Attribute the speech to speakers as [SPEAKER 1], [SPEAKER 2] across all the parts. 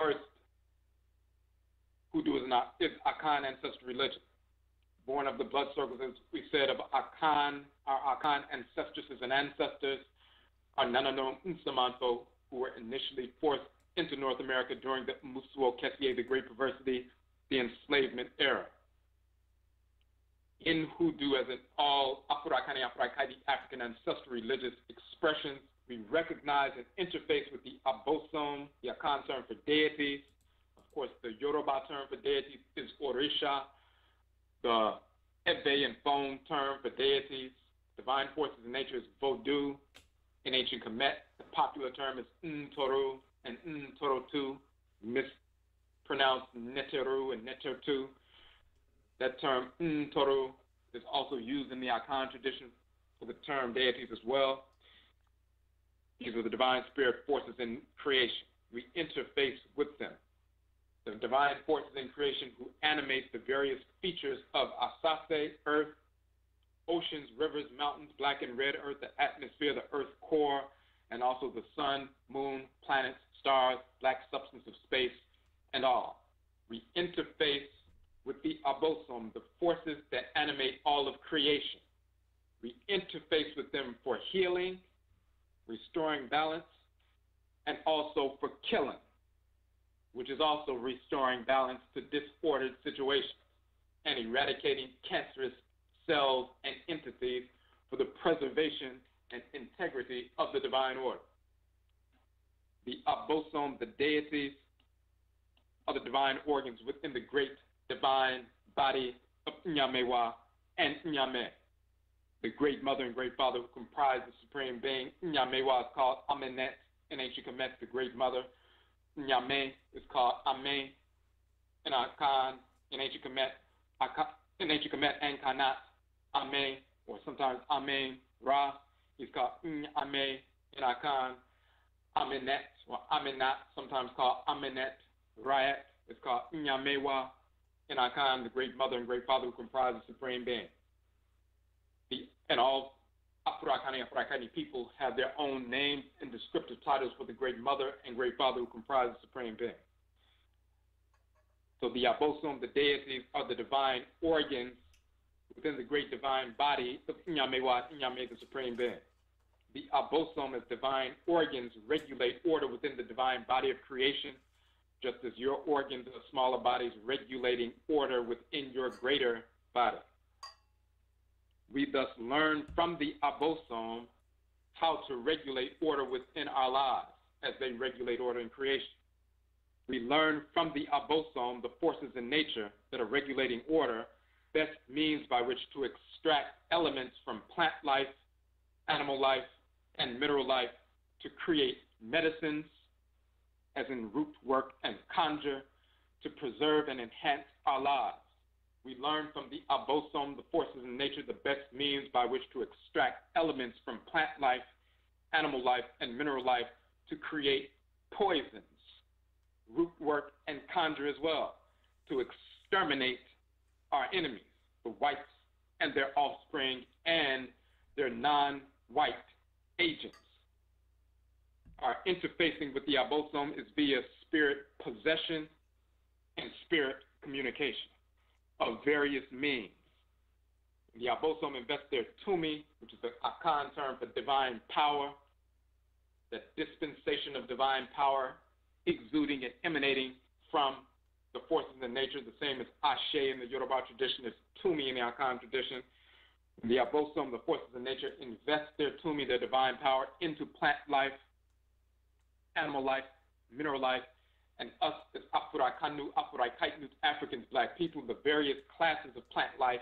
[SPEAKER 1] First, Hoodoo is Akan ancestral religion. Born of the blood circles, as we said, of Akan, our Akan ancestresses and ancestors are Nanano Nsamanto, who were initially forced into North America during the Musuo Kessié, the Great Perversity, the enslavement era. In Hoodoo, as in all Afurakani Afurakaiti African ancestral religious expressions, we recognize and interface with the Abosom, the Akan term for deities. Of course, the Yoruba term for deities is Orisha. The Ebe and Fon term for deities, divine forces in nature, is Vodou. In Ancient Kamit, the popular term is Ntoru and Ntorotu, mispronounced Neteru and Netertu. That term Ntoru is also used in the Akan tradition for the term deities as well. These are the divine spirit forces in creation. We interface with them. The divine forces in creation who animate the various features of Asase, earth, oceans, rivers, mountains, black and red earth, the atmosphere, the earth core, and also the sun, moon, planets, stars, black substance of space, and all. We interface with the Abosom, the forces that animate all of creation. We interface with them for healing, restoring balance, and also for killing, which is also restoring balance to disordered situations and eradicating cancerous cells and entities for the preservation and integrity of the divine order. The Abosom, the deities, are the divine organs within the great divine body of Nyamewa and Nyame. The great mother and great father who comprise the supreme being. Nyamewa is called Amenet in Ancient Kamit, the great mother. Nyame is called Ame in Akan, in Ancient Kamit and Kanat, Ame, or sometimes Ame Ra. He's called Ame in Akan, Amenet, or Amenat, sometimes called Amenet. Rayat is called Nyamewa in Akan, the great mother and great father who comprise the supreme being. And all Afurakani people have their own names and descriptive titles for the great mother and great father who comprise the supreme being. So the Abosom, the deities, are the divine organs within the great divine body of Nyamewa, Nyame, the supreme being. The Abosom as divine organs regulate order within the divine body of creation, just as your organs are smaller bodies regulating order within your greater body. We thus learn from the Abosom how to regulate order within our lives as they regulate order in creation. We learn from the Abosom the forces in nature that are regulating order, best means by which to extract elements from plant life, animal life, and mineral life to create medicines, as in root work and conjure, to preserve and enhance our lives. We learn from the Abosom, the forces in nature, the best means by which to extract elements from plant life, animal life, and mineral life to create poisons, root work, and conjure as well, to exterminate our enemies, the whites and their offspring and their non-white agents. Our interfacing with the Abosom is via spirit possession and spirit communication of various means. The Abosom invest their Tumi, which is the Akan term for divine power, that dispensation of divine power exuding and emanating from the forces in nature, the same as Ashe in the Yoruba tradition, is Tumi in the Akan tradition. The Abosom, the forces in nature, invest their Tumi, their divine power, into plant life, animal life, mineral life, and us as Afurakanu, Afurakaitnut, Africans, black people, the various classes of plant life,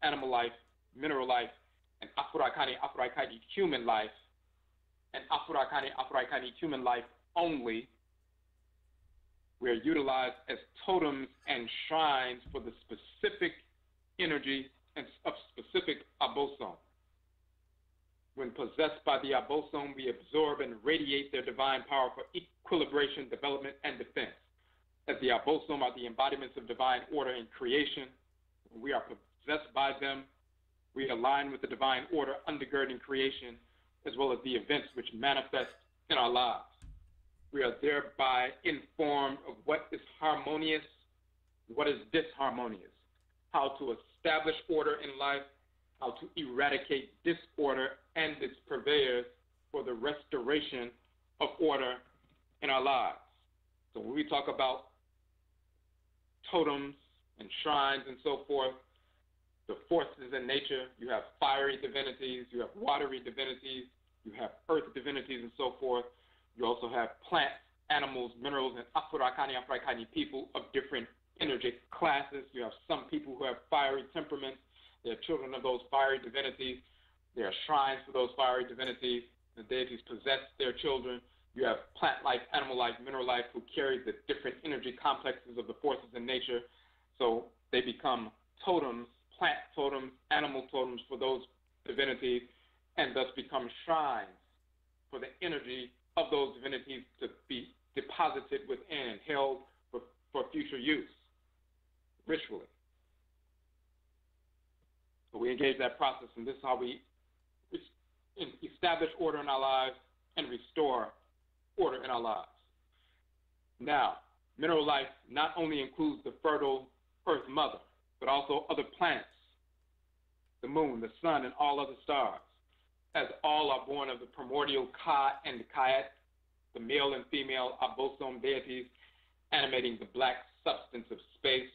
[SPEAKER 1] animal life, mineral life, and Afurakani, Afurakaiti, human life, and Afurakani, Afurakaiti, human life only, we are utilized as totems and shrines for the specific energy of specific Abosom. When possessed by the Abosom, we absorb and radiate their divine power for equilibration, development, and defense. As the Abosom are the embodiments of divine order in creation, when we are possessed by them, we align with the divine order undergirding creation, as well as the events which manifest in our lives. We are thereby informed of what is harmonious, what is disharmonious, how to establish order in life, how to eradicate disorder and its purveyors for the restoration of order in our lives. So when we talk about totems and shrines and so forth, the forces in nature, you have fiery divinities, you have watery divinities, you have earth divinities and so forth. You also have plants, animals, minerals, and Afurakani people of different energetic classes. You have some people who have fiery temperaments. They're children of those fiery divinities. There are shrines for those fiery divinities. The deities possess their children. You have plant life, animal life, mineral life who carry the different energy complexes of the forces in nature. So they become totems, plant totems, animal totems for those divinities, and thus become shrines for the energy of those divinities to be deposited within, held for future use, ritually. So we engage that process, and this is how we establish order in our lives and restore order in our lives. Now, mineral life not only includes the fertile earth mother, but also other planets, the moon, the sun, and all other stars, as all are born of the primordial Ka and Kayet, the male and female abosom deities animating the black substance of space,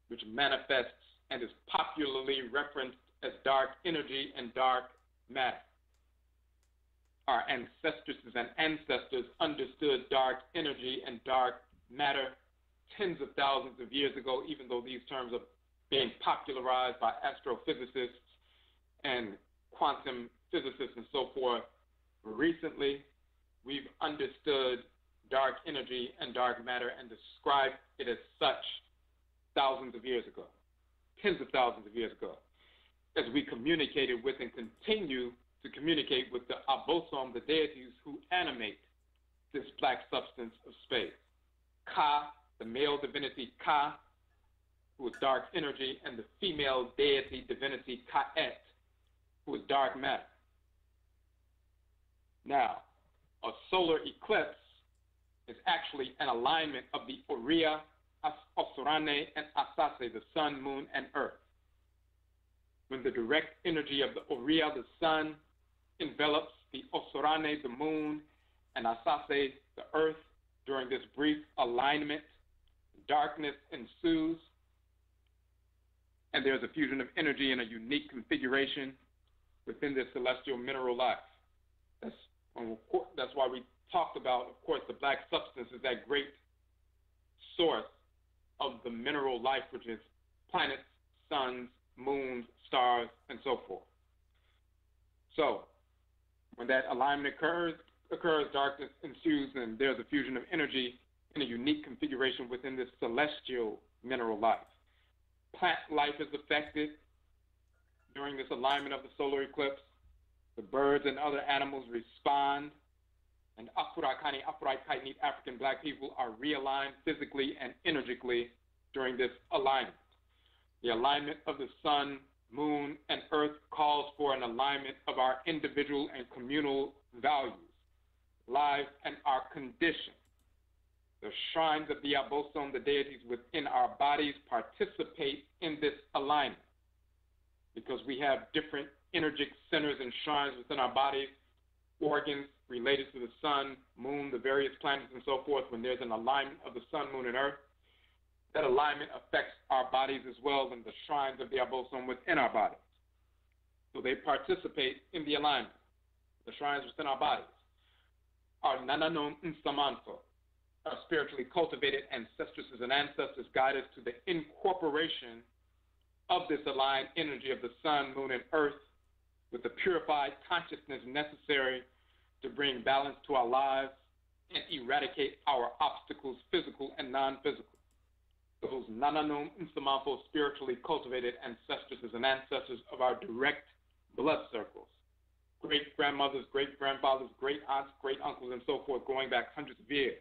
[SPEAKER 1] which manifests and is popularly referenced as dark energy and dark matter. Our ancestresses and ancestors understood dark energy and dark matter tens of thousands of years ago, even though these terms are being popularized by astrophysicists and quantum physicists and so forth. Recently, we've understood dark energy and dark matter and described it as such thousands of years ago, tens of thousands of years ago, as we communicated with and continue to communicate with the abosom, the deities who animate this black substance of space. Ka, the male divinity Ka, who is dark energy, and the female deity divinity Ka'et, who is dark matter. Now, a solar eclipse is actually an alignment of the Oriya, Osorane, and Asase, the sun, moon, and earth. When the direct energy of the Oriya, the sun, envelops the Osorane, the moon, and Asase, the earth, during this brief alignment, darkness ensues, and there's a fusion of energy in a unique configuration within this celestial mineral life. That's why we talked about, of course, the black substance is that great source of the mineral life, which is planets, suns, moons, stars, and so forth. So, when that alignment occurs, darkness ensues, and there's a fusion of energy in a unique configuration within this celestial mineral life. Plant life is affected during this alignment of the solar eclipse. The birds and other animals respond, and Afurakani, African black people are realigned physically and energetically during this alignment. The alignment of the sun, moon, and earth calls for an alignment of our individual and communal values, lives, and our condition. The shrines of the abosom, the deities within our bodies, participate in this alignment because we have different energetic centers and shrines within our bodies, organs related to the sun, moon, the various planets, and so forth. When there's an alignment of the sun, moon, and earth, that alignment affects our bodies as well and the shrines of the abosom within our bodies. So they participate in the alignment, the shrines within our bodies. Our nananom nsamanto, our spiritually cultivated ancestresses and ancestors guide us to the incorporation of this aligned energy of the sun, moon, and earth with the purified consciousness necessary to bring balance to our lives and eradicate our obstacles, physical and non-physical. Those nananom nsamanto, spiritually cultivated ancestresses and ancestors of our direct blood circles, great-grandmothers, great-grandfathers, great-aunts, great-uncles, and so forth, going back hundreds of years.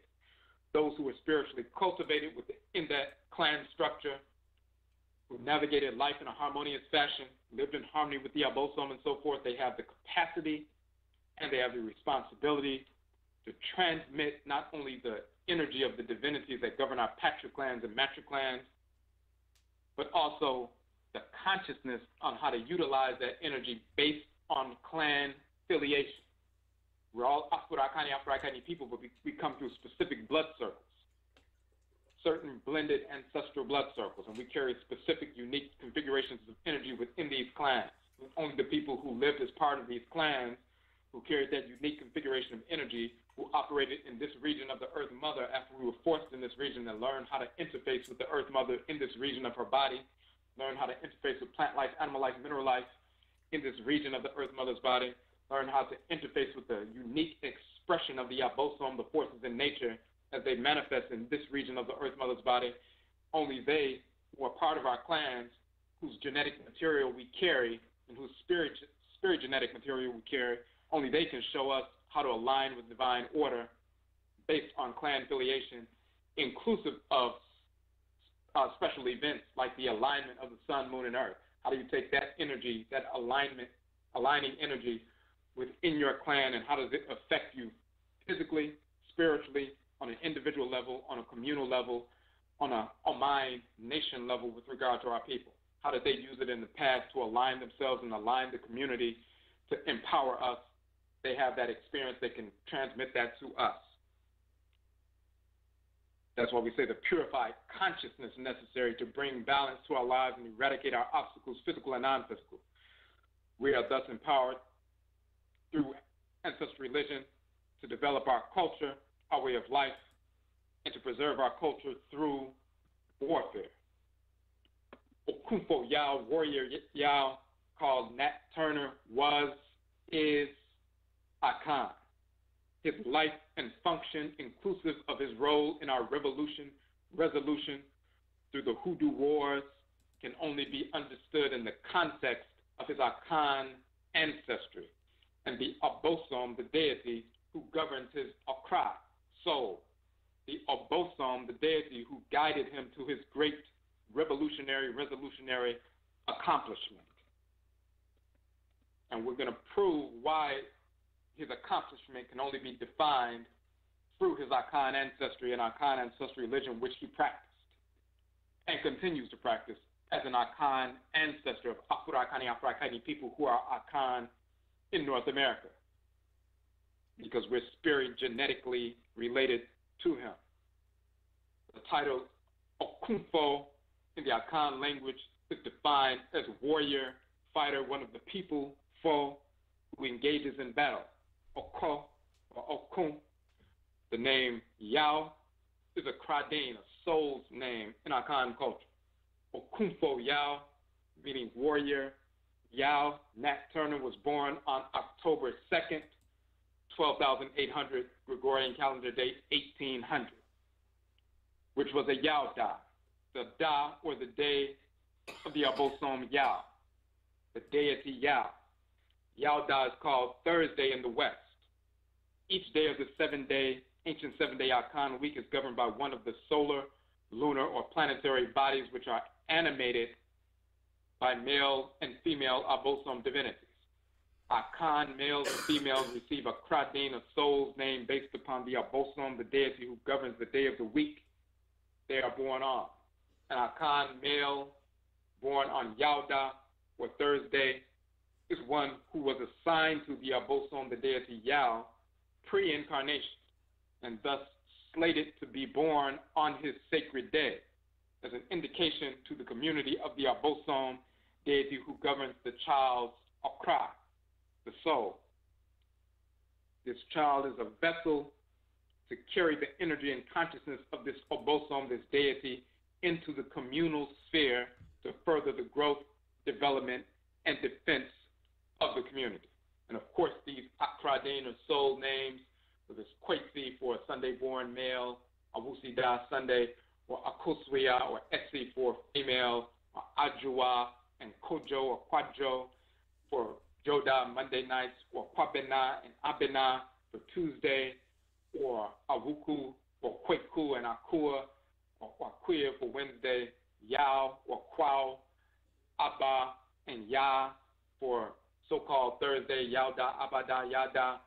[SPEAKER 1] Those who were spiritually cultivated within that clan structure, who navigated life in a harmonious fashion, lived in harmony with the abosom and so forth, they have the capacity and they have the responsibility to transmit not only the energy of the divinities that govern our patriclans and matriclans, but also the consciousness on how to utilize that energy based on clan affiliation. We're all Afurakani people, but we come through specific blood circles, certain blended ancestral blood circles, and we carry specific, unique configurations of energy within these clans. Only the people who lived as part of these clans, who carried that unique configuration of energy, who operated in this region of the Earth Mother after we were forced in this region and learned how to interface with the Earth Mother in this region of her body, learn how to interface with plant life, animal life, mineral life in this region of the Earth Mother's body, learn how to interface with the unique expression of the Abosom, the forces in nature, as they manifest in this region of the Earth Mother's body. Only they who are part of our clans, whose genetic material we carry and whose spirit genetic material we carry, only they can show us how to align with divine order based on clan affiliation, inclusive of special events like the alignment of the sun, moon, and earth. How do you take that energy, that aligning energy within your clan, and how does it affect you physically, spiritually, on an individual level, on a communal level, on a mind, nation level with regard to our people? How did they use it in the past to align themselves and align the community to empower us? They have that experience. They can transmit that to us. That's why we say the purified consciousness necessary to bring balance to our lives and eradicate our obstacles, physical and non-physical. We are thus empowered through ancestral religion to develop our culture, our way of life, and to preserve our culture through warfare. Okunfo Yao, warrior Yao, called Nat Turner, was, is, Akan. His life and function, inclusive of his role in our resolution through the Hoodoo Wars, can only be understood in the context of his Akan ancestry and the Abosom, the deity who governs his Akra, soul. The Abosom, the deity who guided him to his great revolutionary accomplishment. And we're going to prove why his accomplishment can only be defined through his Akan ancestry and Akan ancestral religion, which he practiced and continues to practice as an Akan ancestor of Afurakani people who are Akan in North America, because we're spirit genetically related to him. The title Okunfo in the Akan language is defined as warrior, fighter, one of the people, foe, who engages in battle. Oko or Okun. The name Yao is a Kradane, a soul's name in Akan culture. Okunfo Yao, meaning warrior. Yao, Nat Turner, was born on October 2nd, 12,800, Gregorian calendar date 1800, which was a Yao Da, the Da, or the day of the Abosom Yao, the deity Yao. Yao Da is called Thursday in the West. Each day of the ancient seven-day Akan week is governed by one of the solar, lunar, or planetary bodies which are animated by male and female Abosom divinities. Akan males and females receive a Kradin, a soul's name based upon the Abosom, the deity who governs the day of the week they are born on. An Akan male born on Yauda, or Thursday, is one who was assigned to the Abosom, the deity Yao, pre-incarnation, and thus slated to be born on his sacred day, as an indication to the community of the Abosom, deity who governs the child's Akra, the soul. This child is a vessel to carry the energy and consciousness of this Abosom, this deity, into the communal sphere to further the growth, development, and defense of the community. And of course, these Akradin, or soul names, so there's Kwesi for a Sunday-born male, Awusida Sunday, or Akoswia or Esi for female, or Ajua and Kojo or Kwajo for Joda Monday nights, or Kwabena and Abena for Tuesday, or Awuku or Kweku and Akua or Kwakuya for Wednesday, Yao or Kwao, Abba and Ya for so-called Thursday, Yauda, Abada, Yada,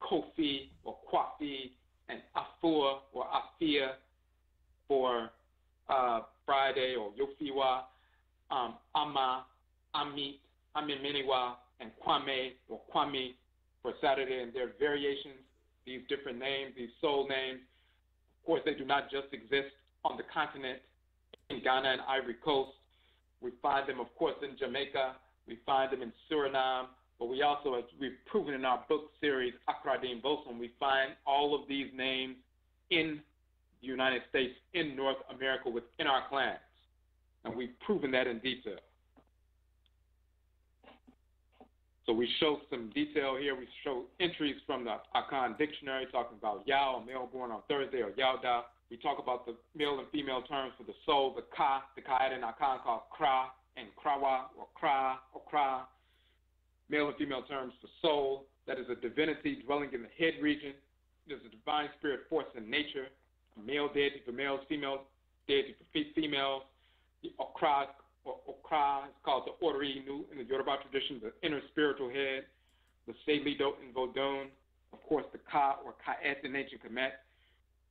[SPEAKER 1] Kofi or Kwafi, and Afua or Afia for Friday, or Yofiwa, Ama, Amit, Amiminiwa, and Kwame or Kwame for Saturday, and their variations, these different names, these soul names. Of course, they do not just exist on the continent in Ghana and Ivory Coast. We find them, of course, in Jamaica. We find them in Suriname. But we also, as we've proven in our book series, Akradim Bosom, we find all of these names in the United States, in North America, within our clans. And we've proven that in detail. So we show some detail here. We show entries from the Akan dictionary talking about Yao, a male born on Thursday, or Yauda. We talk about the male and female terms for the soul, the Ka'ed in Akan called Kra and Krawa or Kra or Kra. Male and female terms for soul, that is a divinity dwelling in the head region. There's a divine spirit force in nature, a male deity for males, female deity for females. The Okra is called the Ori Inu in the Yoruba tradition, the inner spiritual head. The Selido in Vodun, of course, the Ka or Ka'et in Ancient Kamit.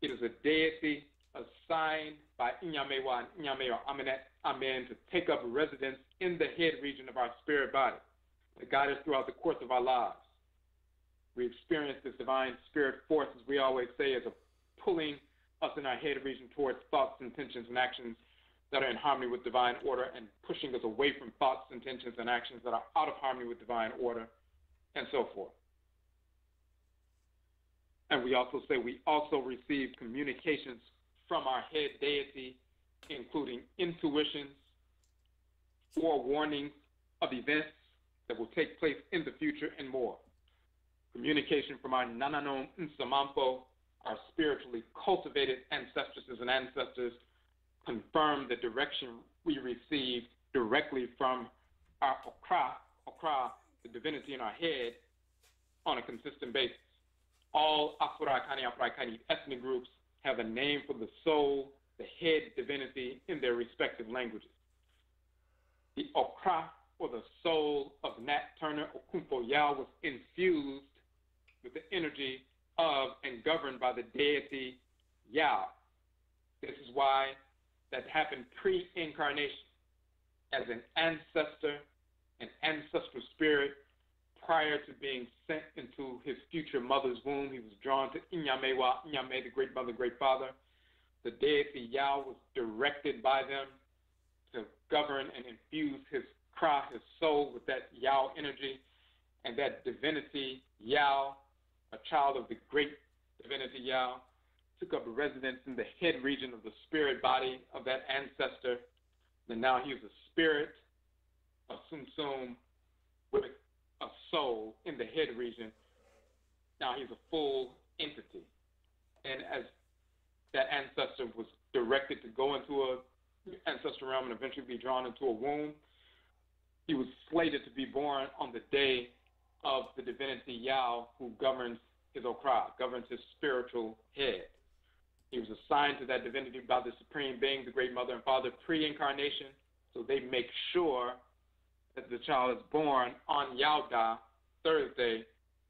[SPEAKER 1] It is a deity assigned by Inyamewa and Inyame or Amenet Amen to take up residence in the head region of our spirit body, to guide us throughout the course of our lives. We experience this divine spirit force, as we always say, as a pulling us in our head region towards thoughts, intentions, and actions that are in harmony with divine order, and pushing us away from thoughts, intentions, and actions that are out of harmony with divine order, and so forth. And we also say we also receive communications from our head deity, including intuitions, forewarnings of events that will take place in the future, and more. Communication from our Nananom Nsamampo, our spiritually cultivated ancestresses and ancestors, confirm the direction we received directly from our Okra, the divinity in our head, on a consistent basis. All Afurakani ethnic groups have a name for the soul, the head divinity, in their respective languages. The Okra, or the soul of Nat Turner Okumpo Yao, was infused with the energy of and governed by the deity Yao. This is why that happened pre-incarnation. As an ancestor, an ancestral spirit, prior to being sent into his future mother's womb, he was drawn to Inyamewa, Inyame, the great mother, great father. The deity Yao was directed by them to govern and infuse his Kra, his soul, with that Yao energy, and that divinity Yao, a child of the great divinity Yao, took up residence in the head region of the spirit body of that ancestor. And now he is a spirit, a Sum with a soul in the head region. Now he's a full entity. And as that ancestor was directed to go into a ancestral realm and eventually be drawn into a womb, he was slated to be born on the day of the divinity Yao, who governs his Okra, governs his spiritual head. He was assigned to that divinity by the Supreme Being, the Great Mother and Father, pre-incarnation, so they make sure that the child is born on Yauda, Thursday,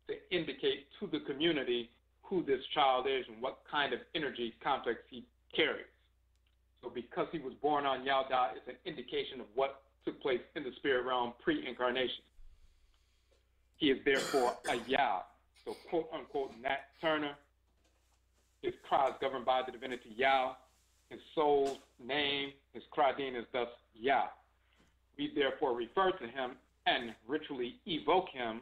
[SPEAKER 1] to indicate to the community who this child is and what kind of energy complex he carries. So because he was born on Yauda, it's an indication of what took place in the spirit realm pre-incarnation. He is therefore a Yao. So quote-unquote Nat Turner, his Kra is governed by the divinity Yao. His soul's name, his Kradin, is thus Yao. We therefore refer to him and ritually evoke him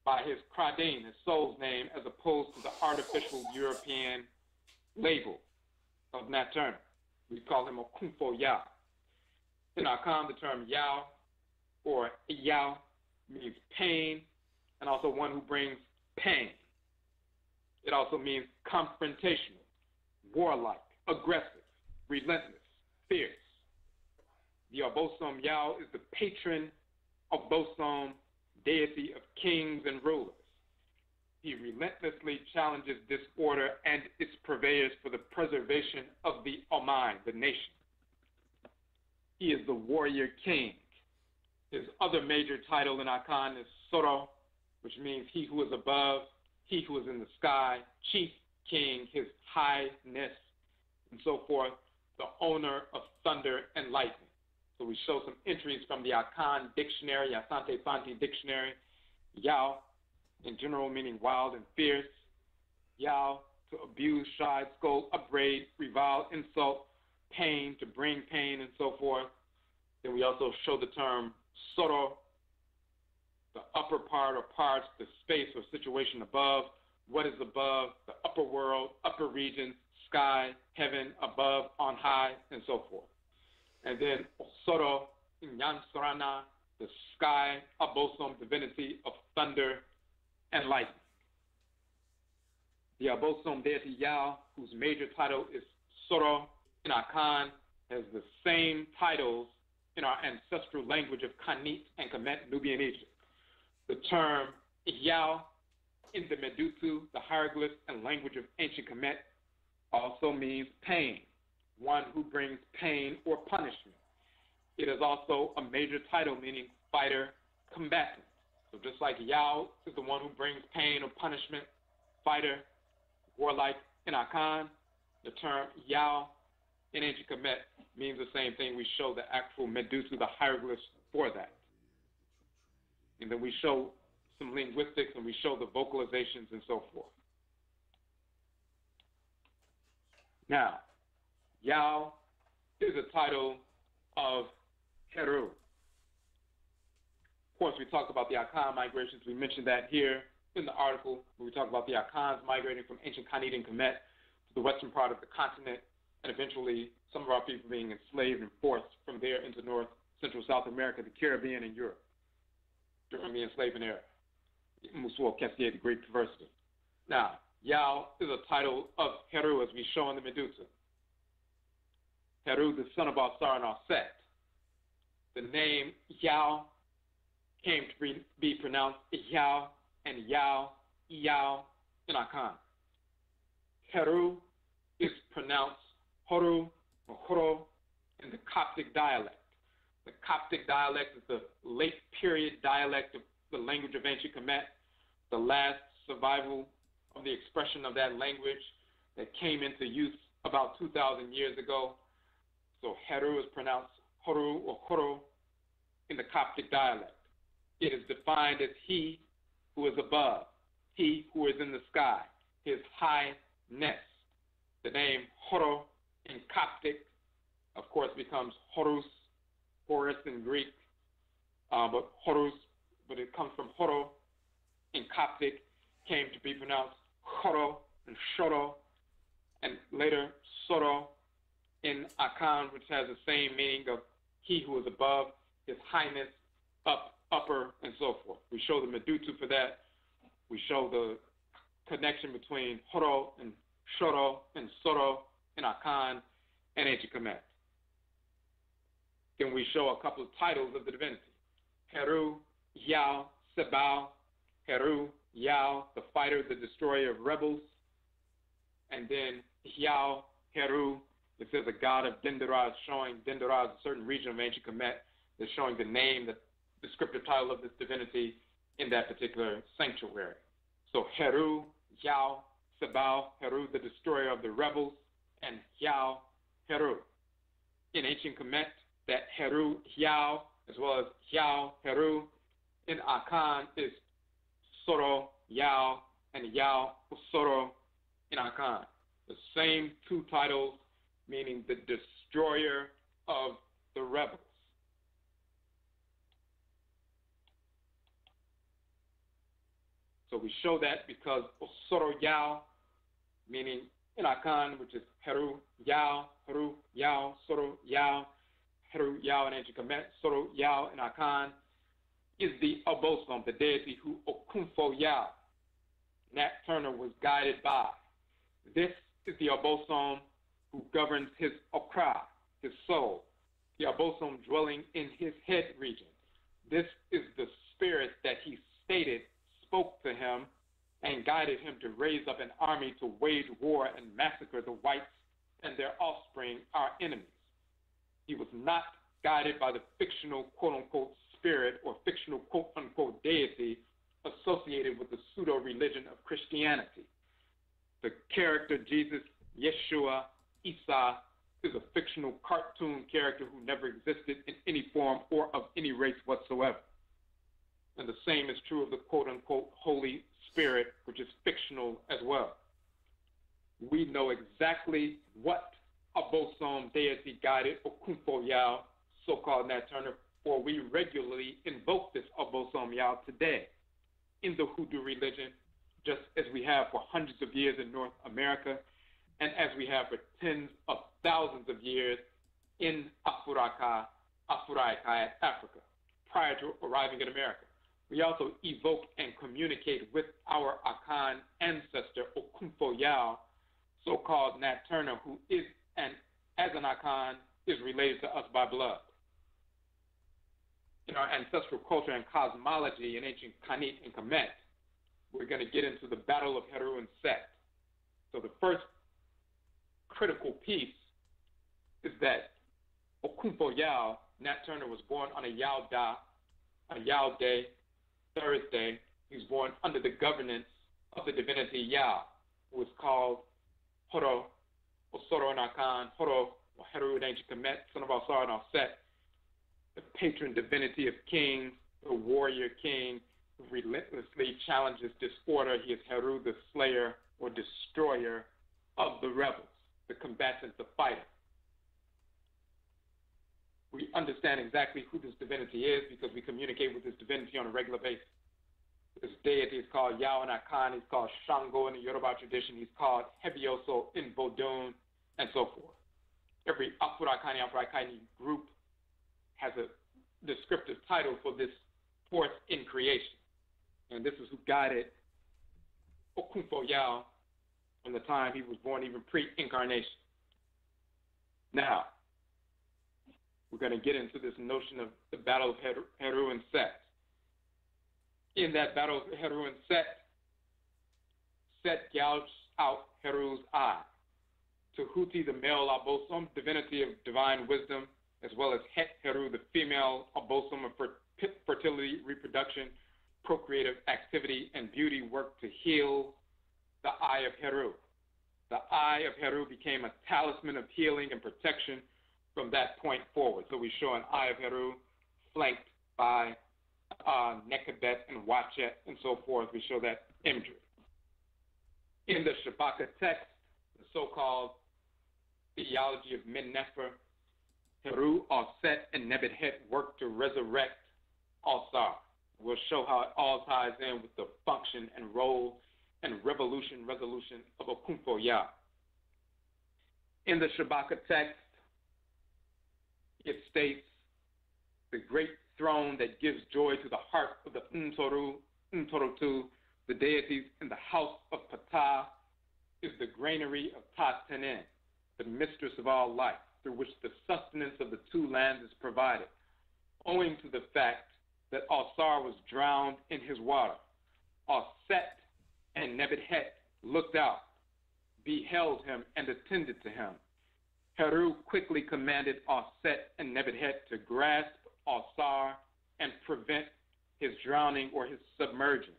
[SPEAKER 1] by his Kradin, his soul's name, as opposed to the artificial European label of Nat Turner. We call him a Kumfo Yao. In Akan, the term Yao or Yao means pain, and also one who brings pain. It also means confrontational, warlike, aggressive, relentless, fierce. The Abosom Yao is the patron of Bosom, deity of kings and rulers. He relentlessly challenges disorder and its purveyors for the preservation of the Oman, the nation. He is the warrior king. His other major title in Akan is Soro, which means he who is above, he who is in the sky, chief king, his highness, and so forth, the owner of thunder and lightning. So we show some entries from the Akan dictionary, Asante Fanti dictionary. Yao, in general, meaning wild and fierce. Yao, to abuse, chide, scold, upbraid, revile, insult, pain, to bring pain, and so forth. Then we also show the term soro, the upper part or parts, the space or situation above, what is above, the upper world, upper regions, sky, heaven, above, on high, and so forth. And then Soro, Nyansorana, the sky, Abosom, divinity of thunder and lightning. The Abosom deity Yao, whose major title is Soro in Akan, has the same titles in our ancestral language of Kamit and Kamit, Nubian Egypt. The term Yao in the Medutu, the hieroglyphs and language of Ancient Kamit, also means pain, one who brings pain or punishment. It is also a major title meaning fighter, combatant. So just like Yao is the one who brings pain or punishment, fighter, warlike in Akan, the term Yao in Ancient Kamit means the same thing. We show the actual Medutu, the hieroglyphs for that. And then we show some linguistics and we show the vocalizations and so forth. Now, Yao is a title of Heru. Of course, we talked about the Akan migrations. We mentioned that here in the article where we talk about the Akans migrating from ancient Kamit and Kemet to the western part of the continent, and eventually some of our people being enslaved and forced from there into North, Central, South America, the Caribbean, and Europe during the enslavement era. Musul Kessier, the Great Perversity. Now, Yao is a title of Heru, as we show in the Medusa. Heru, the son of Asar and Aset. The name Yao came to be pronounced Yao and Yao in Akan. Heru is pronounced Horu or Horo in the Coptic dialect. The Coptic dialect is the late period dialect of the language of Ancient Kemet, the last survival of the expression of that language that came into use about 2,000 years ago. So Heru is pronounced Horu or Horo in the Coptic dialect. It is defined as he who is above, he who is in the sky, his highness. The name Horo in Coptic, of course, becomes Horus in Greek, but Horus, but it comes from Horo in Coptic, came to be pronounced Horo and Shoro, and later Soro in Akan, which has the same meaning of he who is above, his highness, up, upper, and so forth. We show the Medutu for that. We show the connection between Horo and Shoro and Soro in Akan and Ancient Kemet. Then we show a couple of titles of the divinity. Heru, Yao, Sebao. Heru, Yao, the fighter, the destroyer of rebels. And then Yao, Heru, it says a god of Dendaraz, showing Dendaraz, a certain region of Ancient Kemet, that's showing the name, the descriptive title of this divinity in that particular sanctuary. So Heru, Yao, Sebao, Heru, the destroyer of the rebels, and Yao, Heru. In Ancient Kemet, that Heru, Yao, as well as Yao, Heru, in Akan is Soro, Yao, and Yao, Soro, in Akan. The same two titles, meaning the destroyer of the rebels. So we show that because Soro Yao, meaning in Akan, which is Heru Yao, Soro Yao, Heru Yao in Ancient Kemet, Soro Yao in Akan, is the Obosom, the deity who Okunfo Yao, Nat Turner was guided by. This is the Obosom who governs his Okra, his soul, the Obosom dwelling in his head region. This is the spirit that he stated spoke to him and guided him to raise up an army to wage war and massacre the whites and their offspring, our enemies. He was not guided by the fictional quote-unquote spirit or fictional quote-unquote deity associated with the pseudo-religion of Christianity. The character Jesus, Yeshua, Isa, is a fictional cartoon character who never existed in any form or of any race whatsoever. And the same is true of the quote-unquote Holy Spirit, which is fictional as well. We know exactly what Abosom deity-guided Okunfo Yao, so-called Nat Turner, for we regularly invoke this Abosom Yao today in the Hoodoo religion, just as we have for hundreds of years in North America, and as we have for tens of thousands of years in Africa, Africa, prior to arriving in America. We also evoke and communicate with our Akan ancestor, Okunfo Yao, so-called Nat Turner, who is, and as an Akan, is related to us by blood. In our ancestral culture and cosmology in Ancient Kamit and Kamit, we're going to get into the battle of Heru and Set. So the first critical piece is that Okunfo Yao, Nat Turner, was born on a Yao Day, Thursday. He was born under the governance of the divinity Yao, who was called Horo, Osoro Nakan, Horo, or Heru in Ancient Kamit, son of Alsar and Alset, the patron divinity of kings, the warrior king, who relentlessly challenges disorder. He is Heru, the slayer or destroyer of the rebels, the combatant, the fighter. We understand exactly who this divinity is because we communicate with this divinity on a regular basis. This deity is called Yao in Akan, he's called Shango in the Yoruba tradition, he's called Hebioso in Bodun, and so forth. Every Afurakani group has a descriptive title for this force in creation. And this is who guided Okunfo Yao from the time he was born, even pre-incarnation. Now, we're going to get into this notion of the battle of Heru and Set. In that battle of Heru and Set, Set gouged out Heru's eye. Tahuti, the male Abosom, divinity of divine wisdom, as well as Het Heru, the female Abosom of fertility, reproduction, procreative activity, and beauty, worked to heal the eye of Heru. The eye of Heru became a talisman of healing and protection from that point forward. So we show an eye of Heru flanked by Nekabet and Wachet and so forth. We show that imagery. In the Shabaka text, the so-called theology of Min-Nefer, Heru, Alset, and Nebuchadnezzar worked to resurrect Alsar. We'll show how it all ties in with the function and role and resolution of Okunfo Yao. In the Shabaka text, it states, the great throne that gives joy to the heart of the Ntorutu, the deities in the house of Ptah, is the granary of Ta-Tenen, the mistress of all life, through which the sustenance of the two lands is provided, owing to the fact that Alsar was drowned in his water. Alset and Nebuchadnezzar looked out, beheld him, and attended to him. Heru quickly commanded Alset and Nebuchadnezzar to grasp Alsar and prevent his drowning or his submerging.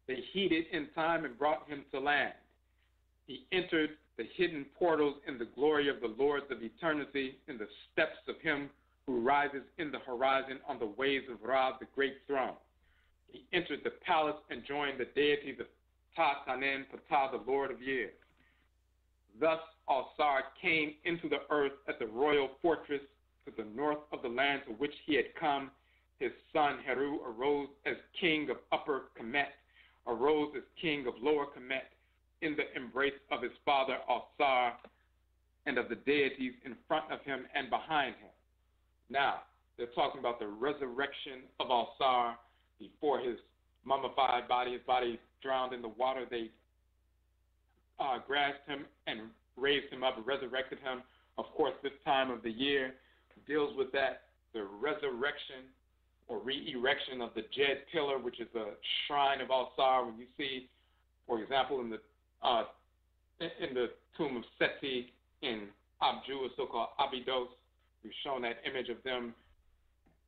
[SPEAKER 1] They heeded in time and brought him to land. He entered the hidden portals in the glory of the Lords of eternity, in the steps of him who rises in the horizon on the waves of Ra, the great throne. He entered the palace and joined the deities of Ta-Tanen, Ptah, the Lord of years. Thus Alsar came into the earth at the royal fortress to the north of the land to which he had come. His son Heru arose as king of Upper Kemet, arose as king of Lower Kemet, in the embrace of his father Alsar and of the deities in front of him and behind him. Now, they're talking about the resurrection of Alsar before his mummified body, his body drowned in the water. They grasped him and raised him up, resurrected him. Of course, this time of the year deals with that, the resurrection or re-erection of the Jed Pillar, which is a shrine of Alsar. When you see, for example, in the tomb of Seti in Abju, or so-called Abydos, we've shown that image of them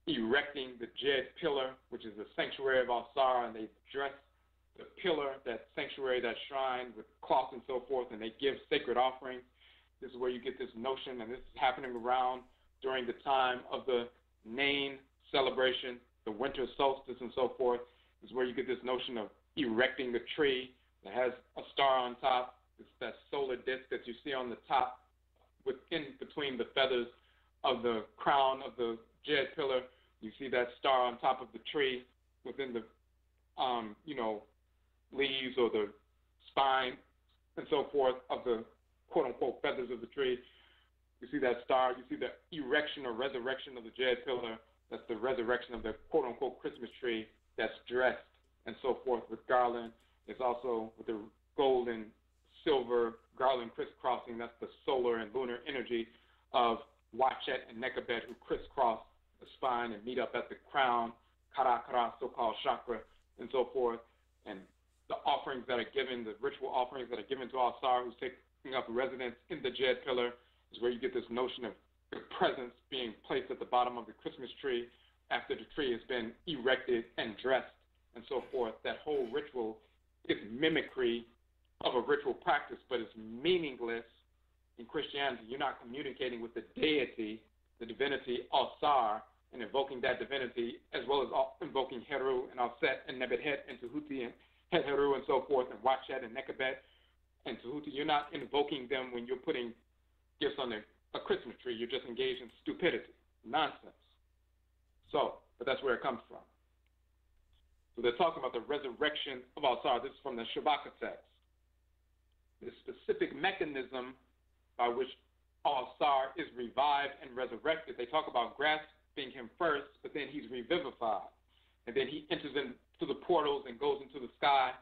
[SPEAKER 1] erecting the Jed pillar, which is the sanctuary of Alsar, and they dress the pillar, that sanctuary, that shrine, with cloth and so forth, and they give sacred offerings. This is where you get this notion, and this is happening around during the time of the Nain celebration, the winter solstice and so forth. This is where you get this notion of erecting the tree that has a star on top. It's that solar disk that you see on the top, within between the feathers of the crown of the Jed pillar. You see that star on top of the tree within the, leaves or the spine and so forth of the quote-unquote feathers of the tree. You see that star. You see the erection or resurrection of the Jed pillar. That's the resurrection of the quote-unquote Christmas tree that's dressed and so forth with garland. It's also with the gold and silver garland crisscrossing. That's the solar and lunar energy of Wachet and Nekabet, who crisscross the spine and meet up at the crown, Kara, so-called chakra, and so forth. And the offerings that are given, the ritual offerings that are given to Alsar, who's taking up residence in the Jed pillar, is where you get this notion of the presents being placed at the bottom of the Christmas tree after the tree has been erected and dressed and so forth. That whole ritual is mimicry of a ritual practice, but it's meaningless in Christianity. You're not communicating with the deity, the divinity Alsar, and invoking that divinity, as well as invoking Heru and Alset and Nebet-Het and Tehuti and Het-Heru and so forth, and Wachet and Nekabet and Tehuti. You're not invoking them when you're putting gifts on a Christmas tree. You're just engaged in stupidity, nonsense. But that's where it comes from. So they're talking about the resurrection of Alsar. This is from the Shabaka text. The specific mechanism by which Alsar is revived and resurrected. They talk about grasping him first, but then he's revivified. And then he enters into the portals and goes into the sky,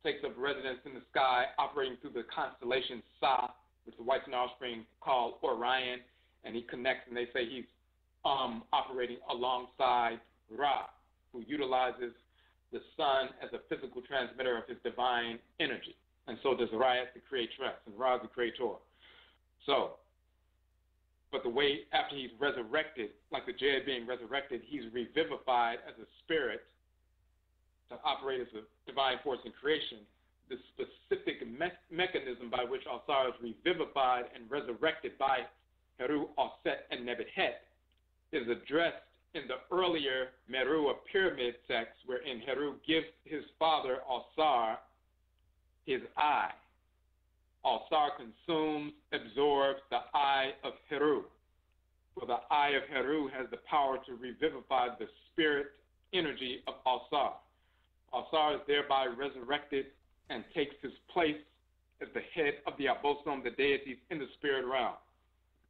[SPEAKER 1] takes up residence in the sky, operating through the constellation Sa, which the Whites and Offspring call Orion, and he connects, and they say he's operating alongside Ra, who utilizes the sun as a physical transmitter of his divine energy. And so does Ra, the creatress, and Ra, the creator. But the way after he's resurrected, like the Jed being resurrected, he's revivified as a spirit to operate as a divine force in creation. The specific mechanism by which Alsar is revivified and resurrected by Heru, Alset, and Nebet-Het is addressed in the earlier Meru, pyramid text, wherein Heru gives his father Alsar his eye. Alsar consumes, absorbs the eye of Heru. For the eye of Heru has the power to revivify the spirit energy of Alsar. Alsar is thereby resurrected and takes his place as the head of the Abosom, the deities in the spirit realm.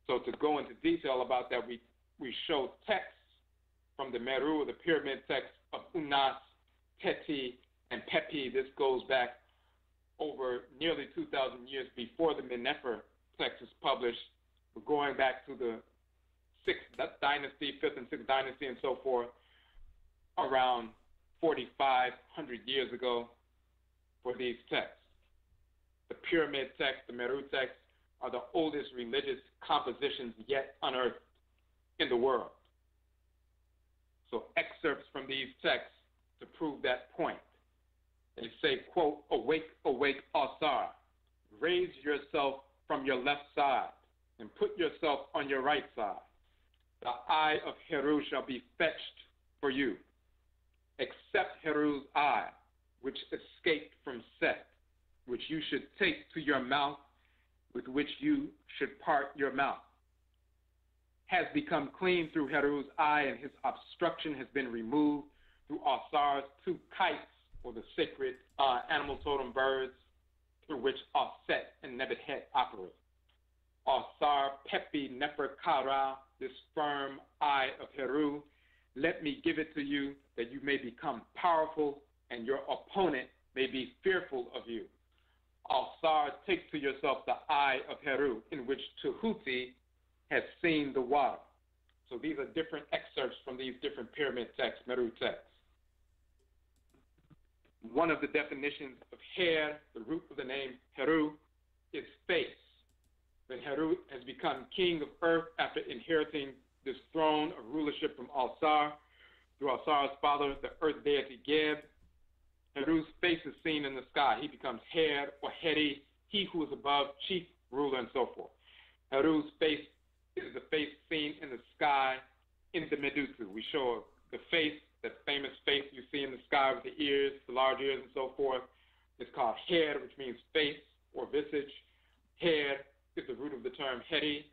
[SPEAKER 1] So to go into detail about that, we show texts from the Meru, the pyramid text of Unas, Teti, and Pepi. This goes back over nearly 2,000 years before the Menefer text is published. We're going back to the 6th dynasty, 5th and 6th dynasty, and so forth, around 4,500 years ago for these texts. The pyramid text, the Meru text, are the oldest religious compositions yet unearthed in the world. So excerpts from these texts to prove that point. They say, quote, "Awake, awake, Alsar. Raise yourself from your left side and put yourself on your right side. The eye of Heru shall be fetched for you. Except Heru's eye, which escaped from Set, which you should take to your mouth, with which you should part your mouth, has become clean through Heru's eye, and his obstruction has been removed through Alsar's 2 kites, or the sacred animal totem birds, through which Alset and Nebet-Het operate. Alsar Pepi Nefer Kara, this firm eye of Heru, let me give it to you that you may become powerful and your opponent may be fearful of you. Alsar, take to yourself the eye of Heru, in which Tehuti has seen the water." So these are different excerpts from these different pyramid texts, Meru texts. One of the definitions of Her, the root of the name Heru, is face. When Heru has become king of earth after inheriting this throne of rulership from Al-Sar, through Al-Sar's father, the earth deity Geb. Heru's face is seen in the sky. He becomes Her or Heri, he who is above, chief ruler, and so forth. Heru's face is the face seen in the sky in the Medusa. We show the face, that famous face you see in the sky with the ears, the large ears, and so forth. It's called Her, which means face or visage. Her is the root of the term Heri,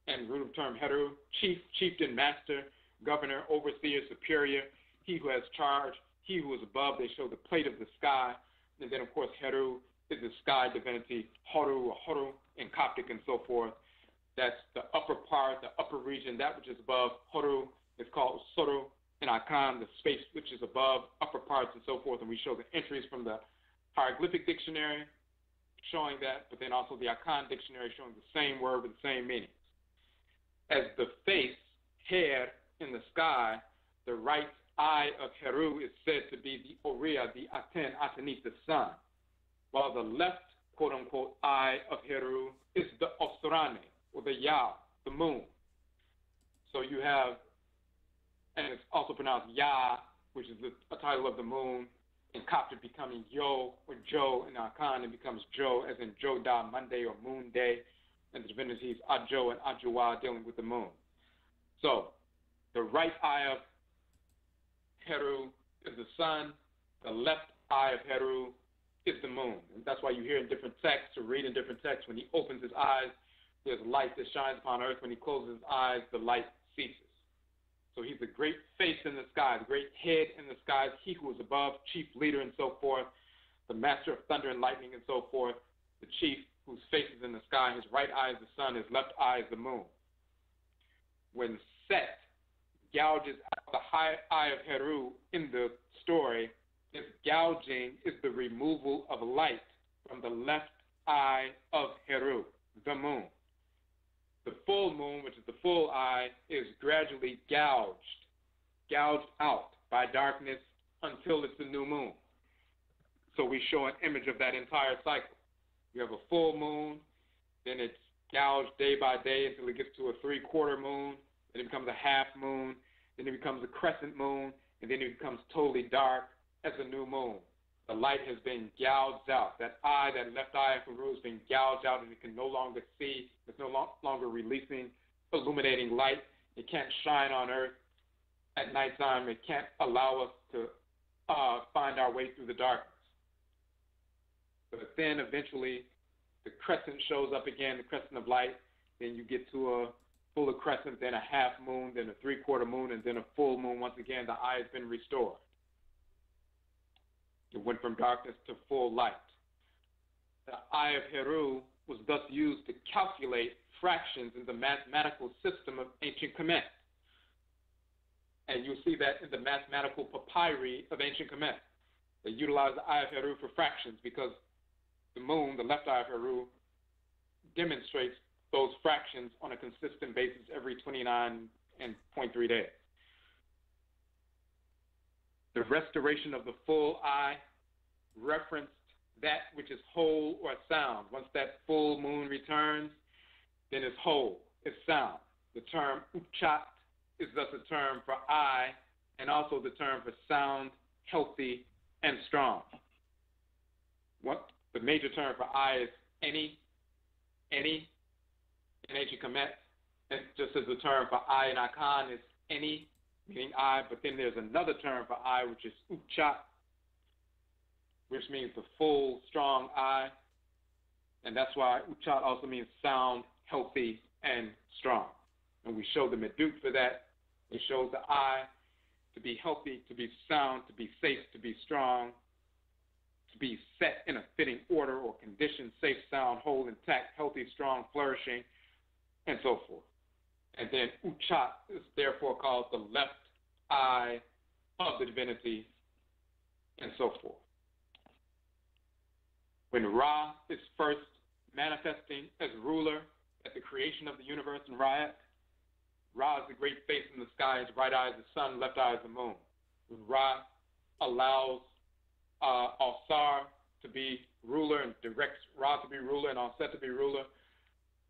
[SPEAKER 1] and root of the term Heru, chief, chieftain, master, governor, overseer, superior, he who has charge, he who is above. They show the plate of the sky. And then, of course, Heru is the sky divinity, Horu or Horu in Coptic and so forth. That's the upper part, the upper region, that which is above. Horu is called Soru in Akan, the space which is above, upper parts and so forth. And we show the entries from the hieroglyphic dictionary showing that, but then also the Akan dictionary showing the same word with the same meaning. As the face, Her, in the sky, the right eye of Heru is said to be the Oriya, the Aten, Atenit, the sun, while the left, quote-unquote, eye of Heru is the Osrane, or the Ya, the moon. So you have, and it's also pronounced Ya, which is a title of the moon, in Coptic becoming Yo or Jo, in Akan it becomes Jo, as in Joda, Monday or Moon Day, and the divinities Ajo and Ajuwa dealing with the moon. So the right eye of Heru is the sun, the left eye of Heru is the moon. And that's why you hear in different texts or read in different texts, when he opens his eyes, there's light that shines upon earth. When he closes his eyes, the light ceases. So he's the great face in the sky, the great head in the skies, he who is above, chief leader and so forth, the master of thunder and lightning and so forth, the chief whose face is in the sky, his right eye is the sun, his left eye is the moon. When Set gouges out the high eye of Heru in the story, this gouging is the removal of light from the left eye of Heru, the moon. The full moon, which is the full eye, is gradually gouged out by darkness until it's a new moon. So we show an image of that entire cycle. You have a full moon, then it's gouged day by day until it gets to a 3/4 moon, then it becomes a half moon, then it becomes a crescent moon, and then it becomes totally dark as a new moon. The light has been gouged out. That eye, that left eye of Heru has been gouged out, and it can no longer see. It's no longer releasing illuminating light. It can't shine on earth at nighttime. It can't allow us to find our way through the darkness. But then eventually the crescent shows up again, the crescent of light. Then you get to a fuller crescent, then a half moon, then a 3/4 moon, and then a full moon. Once again, the eye has been restored. It went from darkness to full light. The eye of Heru was thus used to calculate fractions in the mathematical system of Ancient Kamit. And you'll see that in the mathematical papyri of Ancient Kamit. They utilize the eye of Heru for fractions because the moon, the left eye of Heru, demonstrates those fractions on a consistent basis every 29.3 days. The restoration of the full eye referenced that which is whole or sound. Once that full moon returns, then it's whole, it's sound. The term uchat is thus a term for eye and also the term for sound, healthy, and strong. The major term for eye is any in Ancient Kamit, and just as the term for eye in Akan is any, meaning eye, but then there's another term for eye, which is uchat, which means the full, strong eye, and that's why uchat also means sound, healthy, and strong. And we show the medut for that. It shows the eye to be healthy, to be sound, to be safe, to be strong, to be set in a fitting order or condition, safe, sound, whole, intact, healthy, strong, flourishing, and so forth. And then uchat is therefore called the left eye of the divinity, and so forth. When Ra is first manifesting as ruler at the creation of the universe in Ra'at, Ra is the great face in the sky, his right eye is the sun, left eye is the moon. When Ra allows Al-Sar to be ruler and directs Ra to be ruler and Al-Set to be ruler,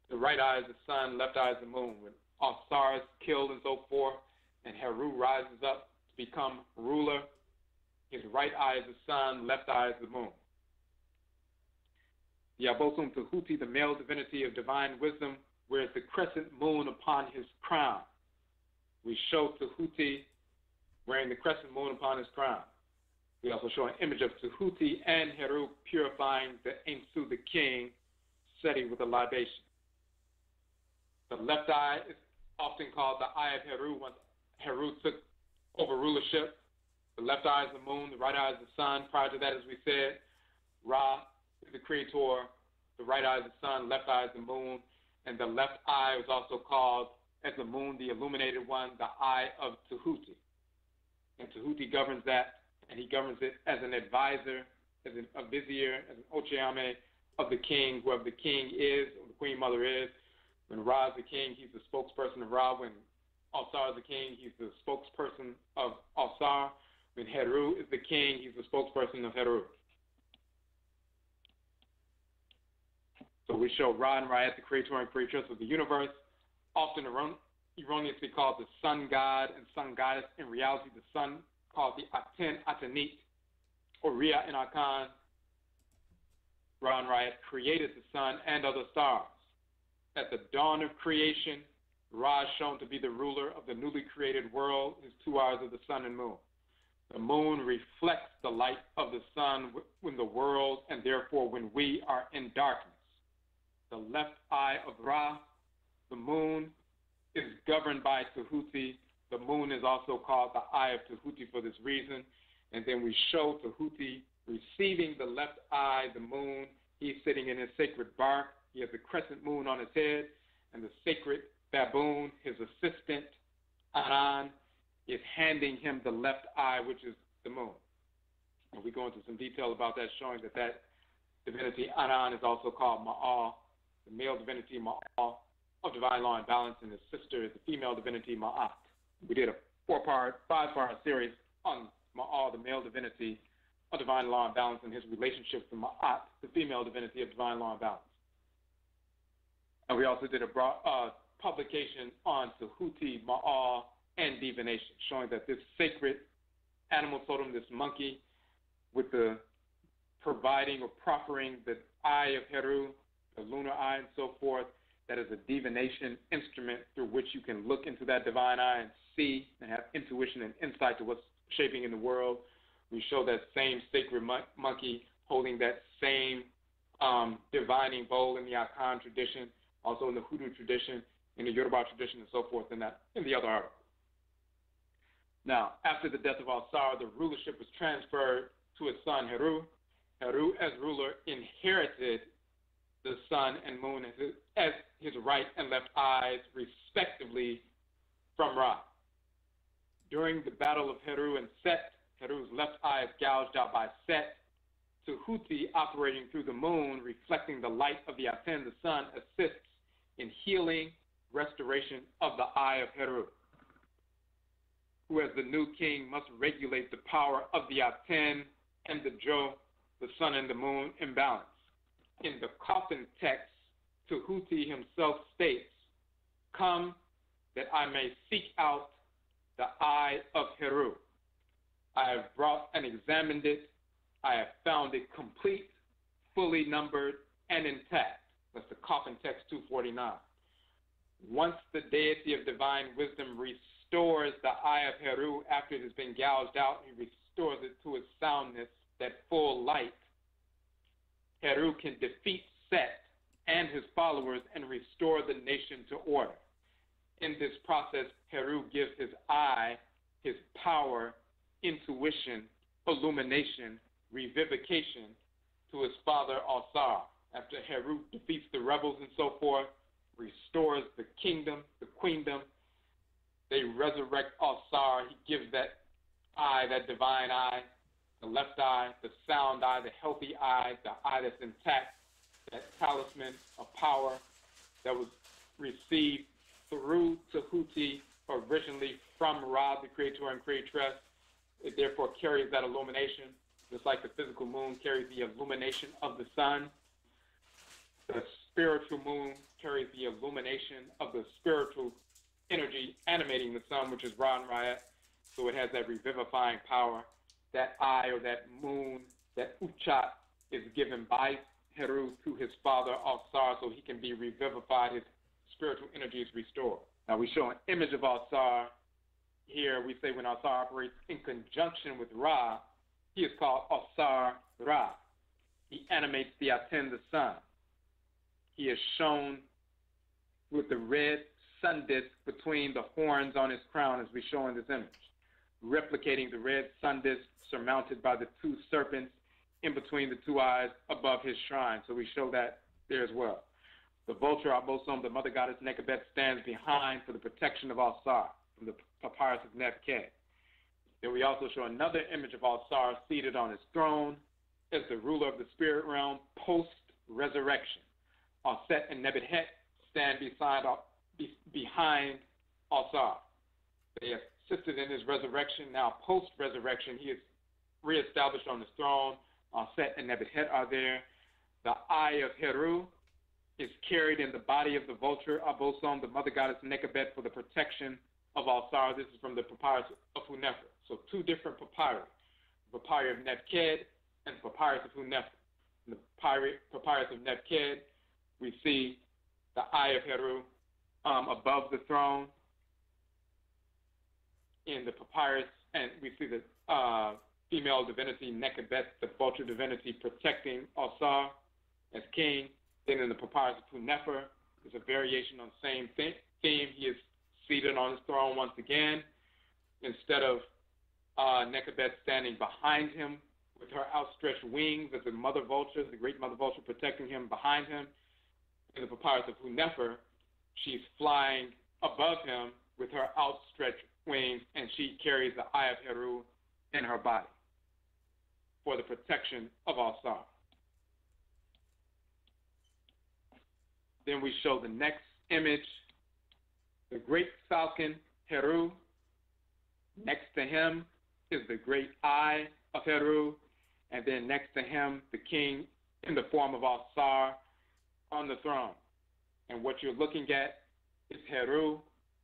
[SPEAKER 1] the right eye is the sun, left eye is the moon. When Osiris is killed and so forth, and Heru rises up to become ruler. His right eye is the sun, left eye is the moon. The Abosom Tahuti, the male divinity of divine wisdom, wears the crescent moon upon his crown. We show Tahuti wearing the crescent moon upon his crown. We also show an image of Tahuti and Heru purifying the Ensu, the king, Seti, with a libation. The left eye is often called the eye of Heru once Heru took over rulership. The left eye is the moon, the right eye is the sun. Prior to that, as we said, Ra is the creator, the right eye is the sun, left eye is the moon, and the left eye was also called, as the moon, the illuminated one, the eye of Tahuti. And Tahuti governs that, and he governs it as an advisor, as a vizier, as an Ochiame of the king, whoever the king is, or the queen mother is. When Ra is the king, he's the spokesperson of Ra. When Alsar is the king, he's the spokesperson of Alsar. When Heru is the king, he's the spokesperson of Heru. So we show Ra and Ra'et, the creator and creatress of the universe, often erroneously called the sun god and sun goddess. In reality, the sun called the Aten Atenit, or Ria in Akan. Ra and Ra'et created the sun and other stars. At the dawn of creation, Ra is shown to be the ruler of the newly created world, his 2 eyes of the sun and moon. The moon reflects the light of the sun when the world, and therefore when we are in darkness. The left eye of Ra, the moon, is governed by Tahuti. The moon is also called the eye of Tahuti for this reason. And then we show Tahuti receiving the left eye, the moon. He's sitting in his sacred bark. He has the crescent moon on his head, and the sacred baboon, his assistant, Aran, is handing him the left eye, which is the moon. And we go into some detail about that, showing that that divinity, Aran, is also called Ma'al, the male divinity, Ma'al, of divine law and balance, and his sister is the female divinity, Ma'at. We did a 5-part series on Ma'al, the male divinity of divine law and balance, and his relationship to Ma'at, the female divinity of divine law and balance. And we also did a publication on Tahuti, Ma'al, and divination, showing that this sacred animal totem, this monkey, with the providing or proffering the eye of Heru, the lunar eye and so forth, that is a divination instrument through which you can look into that divine eye and see and have intuition and insight to what's shaping in the world. We show that same sacred monkey holding that same divining bowl in the Akan tradition, also in the Hoodoo tradition, in the Yoruba tradition, and so forth in the other article. Now, after the death of Alsar, the rulership was transferred to his son Heru. Heru, as ruler, inherited the sun and moon as his right and left eyes, respectively, from Ra. During the battle of Heru and Set, Heru's left eye is gouged out by Set. Tahuti, operating through the moon, reflecting the light of the Aten, the sun, assists in healing, restoration of the eye of Heru, who as the new king must regulate the power of the Aten and the Jo, the sun and the moon, in balance. In the coffin text, Tahuti himself states, "Come that I may seek out the eye of Heru. I have brought and examined it. I have found it complete, fully numbered, and intact." That's the coffin text 249. Once the deity of divine wisdom restores the eye of Heru after it has been gouged out, he restores it to its soundness, that full light. Heru can defeat Set and his followers and restore the nation to order. In this process, Heru gives his eye, his power, intuition, illumination, revivification to his father Alsar. After Heru defeats the rebels and so forth, restores the kingdom, the queendom, they resurrect Alsar. He gives that eye, that divine eye, the left eye, the sound eye, the healthy eye, the eye that's intact, that talisman of power that was received through Tahuti, originally from Ra, the creator and creatress. It therefore carries that illumination, just like the physical moon carries the illumination of the sun. The spiritual moon carries the illumination of the spiritual energy animating the sun, which is Ra and Ra'et. So it has that revivifying power. That eye or that moon, that Uchat, is given by Heru to his father, Al-Sar, so he can be revivified, his spiritual energy is restored. Now we show an image of Al-Sar. Here we say when Al-Sar operates in conjunction with Ra, he is called Al-Sar Ra. He animates the Aten, the sun. He is shown with the red sun disk between the horns on his crown, as we show in this image, replicating the red sun disk surmounted by the two serpents in between the two eyes above his shrine. So we show that there as well. The vulture, Abosom, the mother goddess Nekabet, stands behind for the protection of Al-Sar from the papyrus of Nephkeh. Then we also show another image of Al-Sar seated on his throne as the ruler of the spirit realm post-resurrection. Al-Set and Nebuchadnezzar stand behind Al-Sar. They assisted in his resurrection. Now, post-resurrection, he is reestablished on his throne. Al-Set and Nebuchadnezzar are there. The eye of Heru is carried in the body of the vulture, Abosom, the mother goddess Nekabet, for the protection of Al-Sar. This is from the papyrus of Hunefer. So two different papyri, the papyrus of Nephkeh and the papyrus of Hunefer. In the papyrus of Nephkeh, we see the eye of Heru above the throne. In the papyrus, and we see the female divinity Nekabet, the vulture divinity, protecting Al-Sar as king. Then in the papyrus of Hunefer, there's a variation on the same theme. He is seated on his throne once again. Instead of Nekabet standing behind him with her outstretched wings as the mother vulture, the great mother vulture protecting him behind him. In the papyrus of Hunefer, she's flying above him with her outstretched wings, and she carries the eye of Heru in her body for the protection of Al-Sar. Then we show the next image, the great falcon Heru. Next to him is the great eye of Heru, and then next to him, the king in the form of Al-Sar on the throne. And what you're looking at is Heru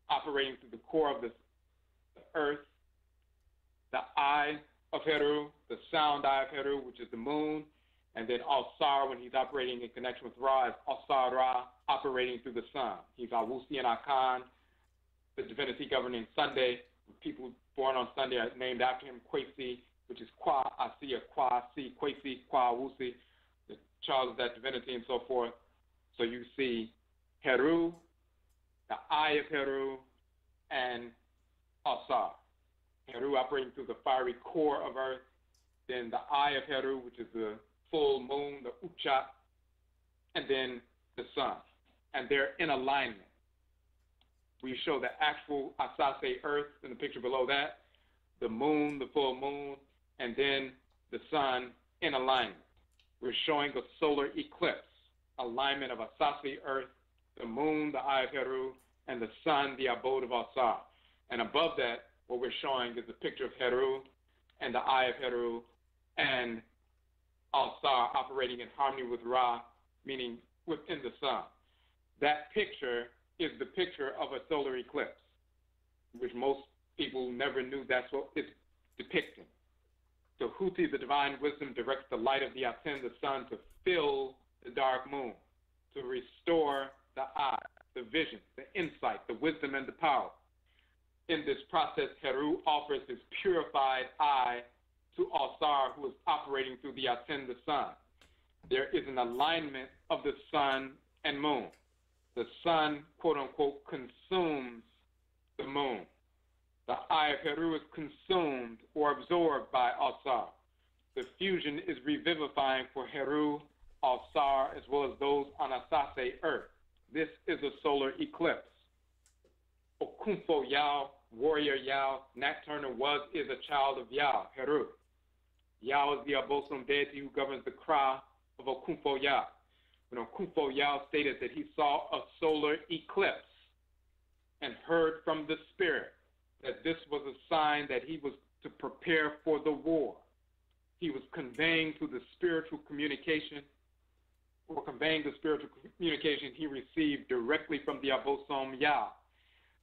[SPEAKER 1] operating through the core of the earth, the eye of Heru, the sound eye of Heru, which is the moon, and then Al-Sar, when he's operating in connection with Ra, is Al-Sar Ra, operating through the sun. He's Awusi and Akan, the divinity governing Sunday. People born on Sunday are named after him, Kwesi, which is Kwa Asiya, Kwa Si, Kwesi, Kwa Awusi, the child of that divinity, and so forth. So you see Heru, the eye of Heru, and Al-Sar. Heru operating through the fiery core of earth, then the eye of Heru, which is the full moon, the Uchat, and then the sun. And they're in alignment. We show the actual Asase earth in the picture below that, the moon, the full moon, and then the sun in alignment. We're showing a solar eclipse, alignment of Asase earth, the moon, the eye of Heru, and the sun, the abode of Al-Sar. And above that, what we're showing is a picture of Heru and the eye of Heru and Al-Sar operating in harmony with Ra, meaning within the sun. That picture is the picture of a solar eclipse, which most people never knew that's what it's depicting. So Huti, the divine wisdom, directs the light of the Aten, the sun, to fill the dark moon, to restore the eye, the vision, the insight, the wisdom, and the power. In this process, Heru offers his purified eye to Al-Sar, who is operating through the Aten, the sun. There is an alignment of the sun and moon. The sun, quote unquote, consumes the moon. The eye of Heru is consumed or absorbed by Al-Sar. The fusion is revivifying for Heru, Al-Sar, as well as those on Asase earth. This is a solar eclipse. Okunfo Yao, warrior Yao, Nat Turner is a child of Yao, Heru. Yao is the Abosom deity who governs the Kra of Okunfo Yao. When Okunfo Yao stated that he saw a solar eclipse and heard from the spirit that this was a sign that he was to prepare for the war. He was conveying to the spiritual communication, or conveying the spiritual communication he received directly from the Abosom Yao.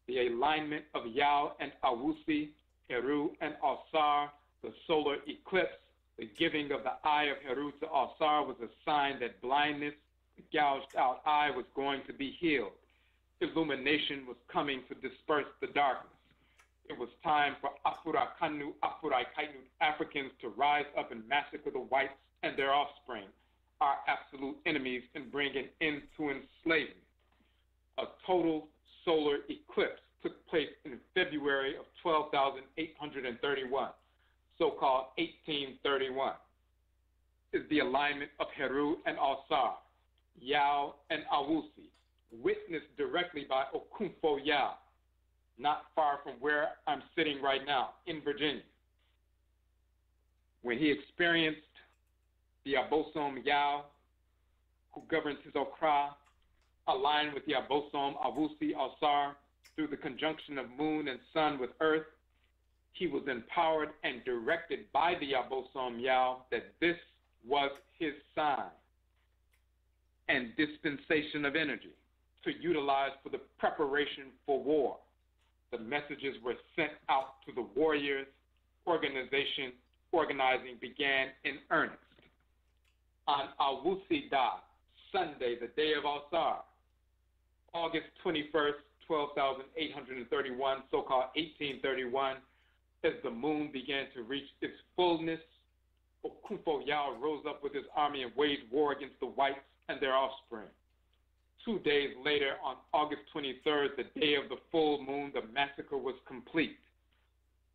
[SPEAKER 1] the alignment of Yao and Awusi, Heru and Alsar, the solar eclipse, the giving of the eye of Heru to Alsar was a sign that blindness, the gouged out eye, was going to be healed. Illumination was coming to disperse the darkness. It was time for Afurakanu, Afurakainu Africans to rise up and massacre the whites and their offspring, our absolute enemies, and bring an end to enslavement. A total solar eclipse took place in February of 12,831, so-called 1831. Is the alignment of Heru and Alsar, Yao and Awusi, witnessed directly by Okunfo Yao, not far from where I'm sitting right now in Virginia. When he experienced the Abosom Yao, who governs his Okra, aligned with the Abosom Awusi Alsar through the conjunction of moon and sun with earth, he was empowered and directed by the Abosom Yao that this was his sign and dispensation of energy to utilize for the preparation for war. The messages were sent out to the warriors. Organizing began in earnest. On Awusi Da, Sunday, the day of Alsar, August 21st, 12,831, so-called 1831, as the moon began to reach its fullness, Okunfo Yao rose up with his army and waged war against the whites and their offspring. 2 days later, on August 23rd, the day of the full moon, the massacre was complete.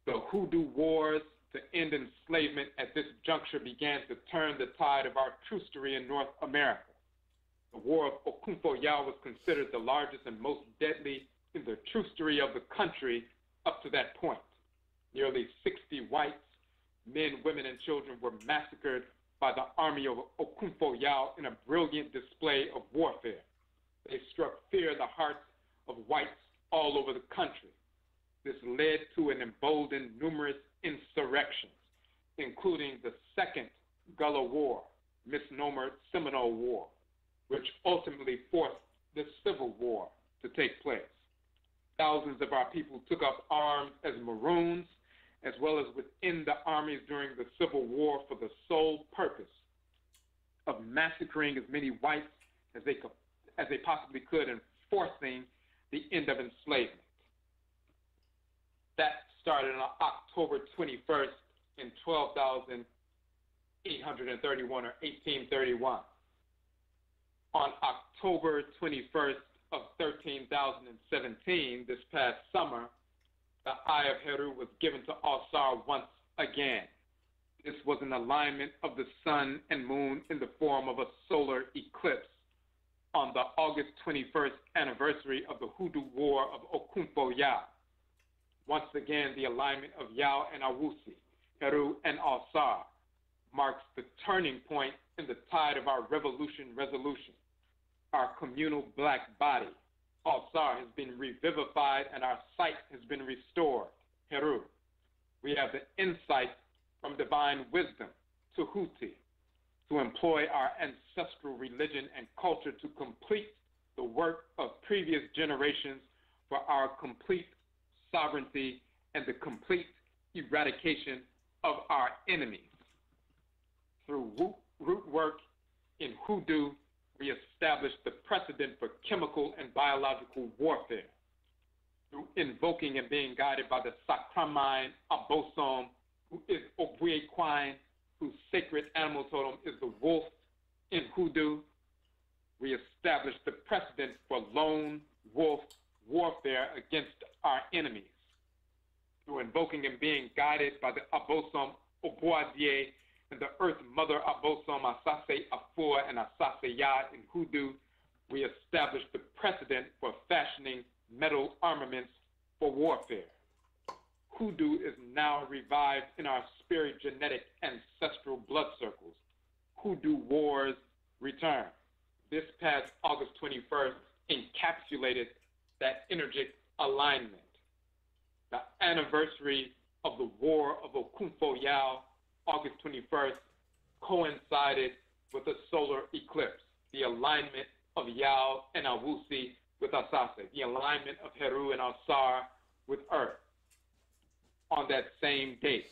[SPEAKER 1] The hoodoo wars to end enslavement at this juncture began to turn the tide of our trustery in North America. The War of Okunfo Yao was considered the largest and most deadly in the trustery of the country up to that point. Nearly 60 whites, men, women, and children were massacred by the army of Okunfo Yao in a brilliant display of warfare. They struck fear in the hearts of whites all over the country. This led to and emboldened numerous insurrections, including the Second Gullah War, misnomer Seminole War, which ultimately forced the Civil War to take place. Thousands of our people took up arms as Maroons, as well as within the armies during the Civil War, for the sole purpose of massacring as many whites as they possibly could and forcing the end of enslavement. That started on October 21st in 12,831 or 1831. On October 21st of 13,017, this past summer, the Eye of Heru was given to Alsar once again. This was an alignment of the sun and moon in the form of a solar eclipse on the August 21st anniversary of the Hoodoo War of Okunfo Yao. Once again, the alignment of Yao and Awusi, Heru and Alsar, marks the turning point in the tide of our revolution resolution. Our communal black body, Alsar, has been revivified and our sight has been restored, Heru. We have the insight from divine wisdom, Tuhuti, to employ our ancestral religion and culture to complete the work of previous generations for our complete sovereignty and the complete eradication of our enemies. Through root work in hoodoo, we established the precedent for chemical and biological warfare. Through invoking and being guided by the Sakramine Abosom, who is Obuequine, whose sacred animal totem is the wolf in hoodoo, we established the precedent for lone wolf warfare against our enemies. Through invoking and being guided by the Abosom Obuadie and the Earth Mother Abosom Asase Afua and Asase Ya in hoodoo, we established the precedent for fashioning metal armaments for warfare. Hoodoo is now revived in our spirit genetic ancestral blood circles. Hoodoo wars return. This past August 21st encapsulated that energetic alignment. The anniversary of the War of Okunfo Yao, August 21st, coincided with a solar eclipse. The alignment of Yao and Awusi with Asase, the alignment of Heru and Asar with Earth on that same date.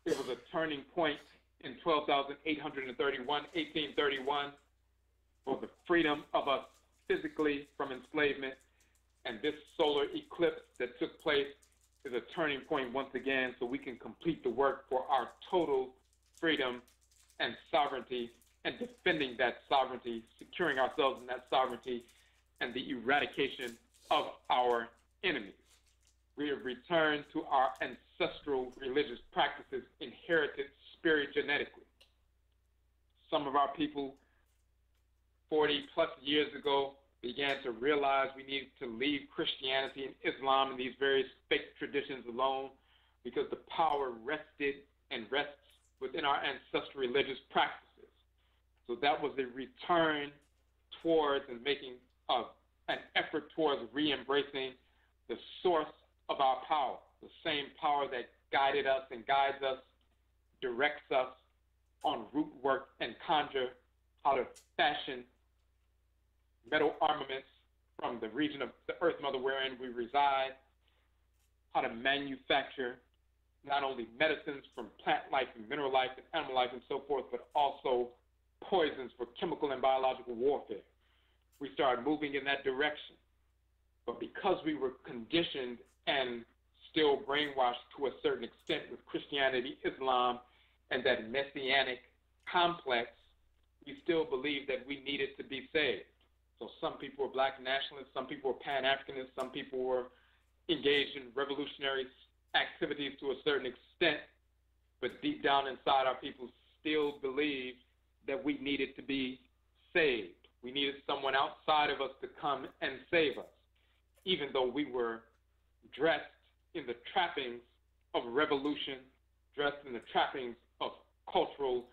[SPEAKER 1] It was a turning point in 1831, for the freedom of us physically from enslavement, and this solar eclipse that took place is a turning point once again so we can complete the work for our total freedom and sovereignty and defending that sovereignty, securing ourselves in that sovereignty, and the eradication of our enemies. We have returned to our ancestral religious practices inherited spirit genetically. Some of our people 40 plus years ago began to realize we needed to leave Christianity and Islam and these various fake traditions alone because the power rested and rests within our ancestral religious practices. So that was a return towards and making an effort towards re-embracing the source of our power, the same power that guided us and guides us, directs us on root work and conjure how to fashion metal armaments from the region of the Earth Mother wherein we reside, how to manufacture not only medicines from plant life and mineral life and animal life and so forth, but also poisons for chemical and biological warfare. We started moving in that direction. But because we were conditioned and still brainwashed to a certain extent with Christianity, Islam, and that messianic complex, we still believed that we needed to be saved. So some people were black nationalists, some people were Pan-Africanists, some people were engaged in revolutionary activities to a certain extent, but deep down inside our people still believed that we needed to be saved. We needed someone outside of us to come and save us, even though we were dressed in the trappings of revolution, dressed in the trappings of cultural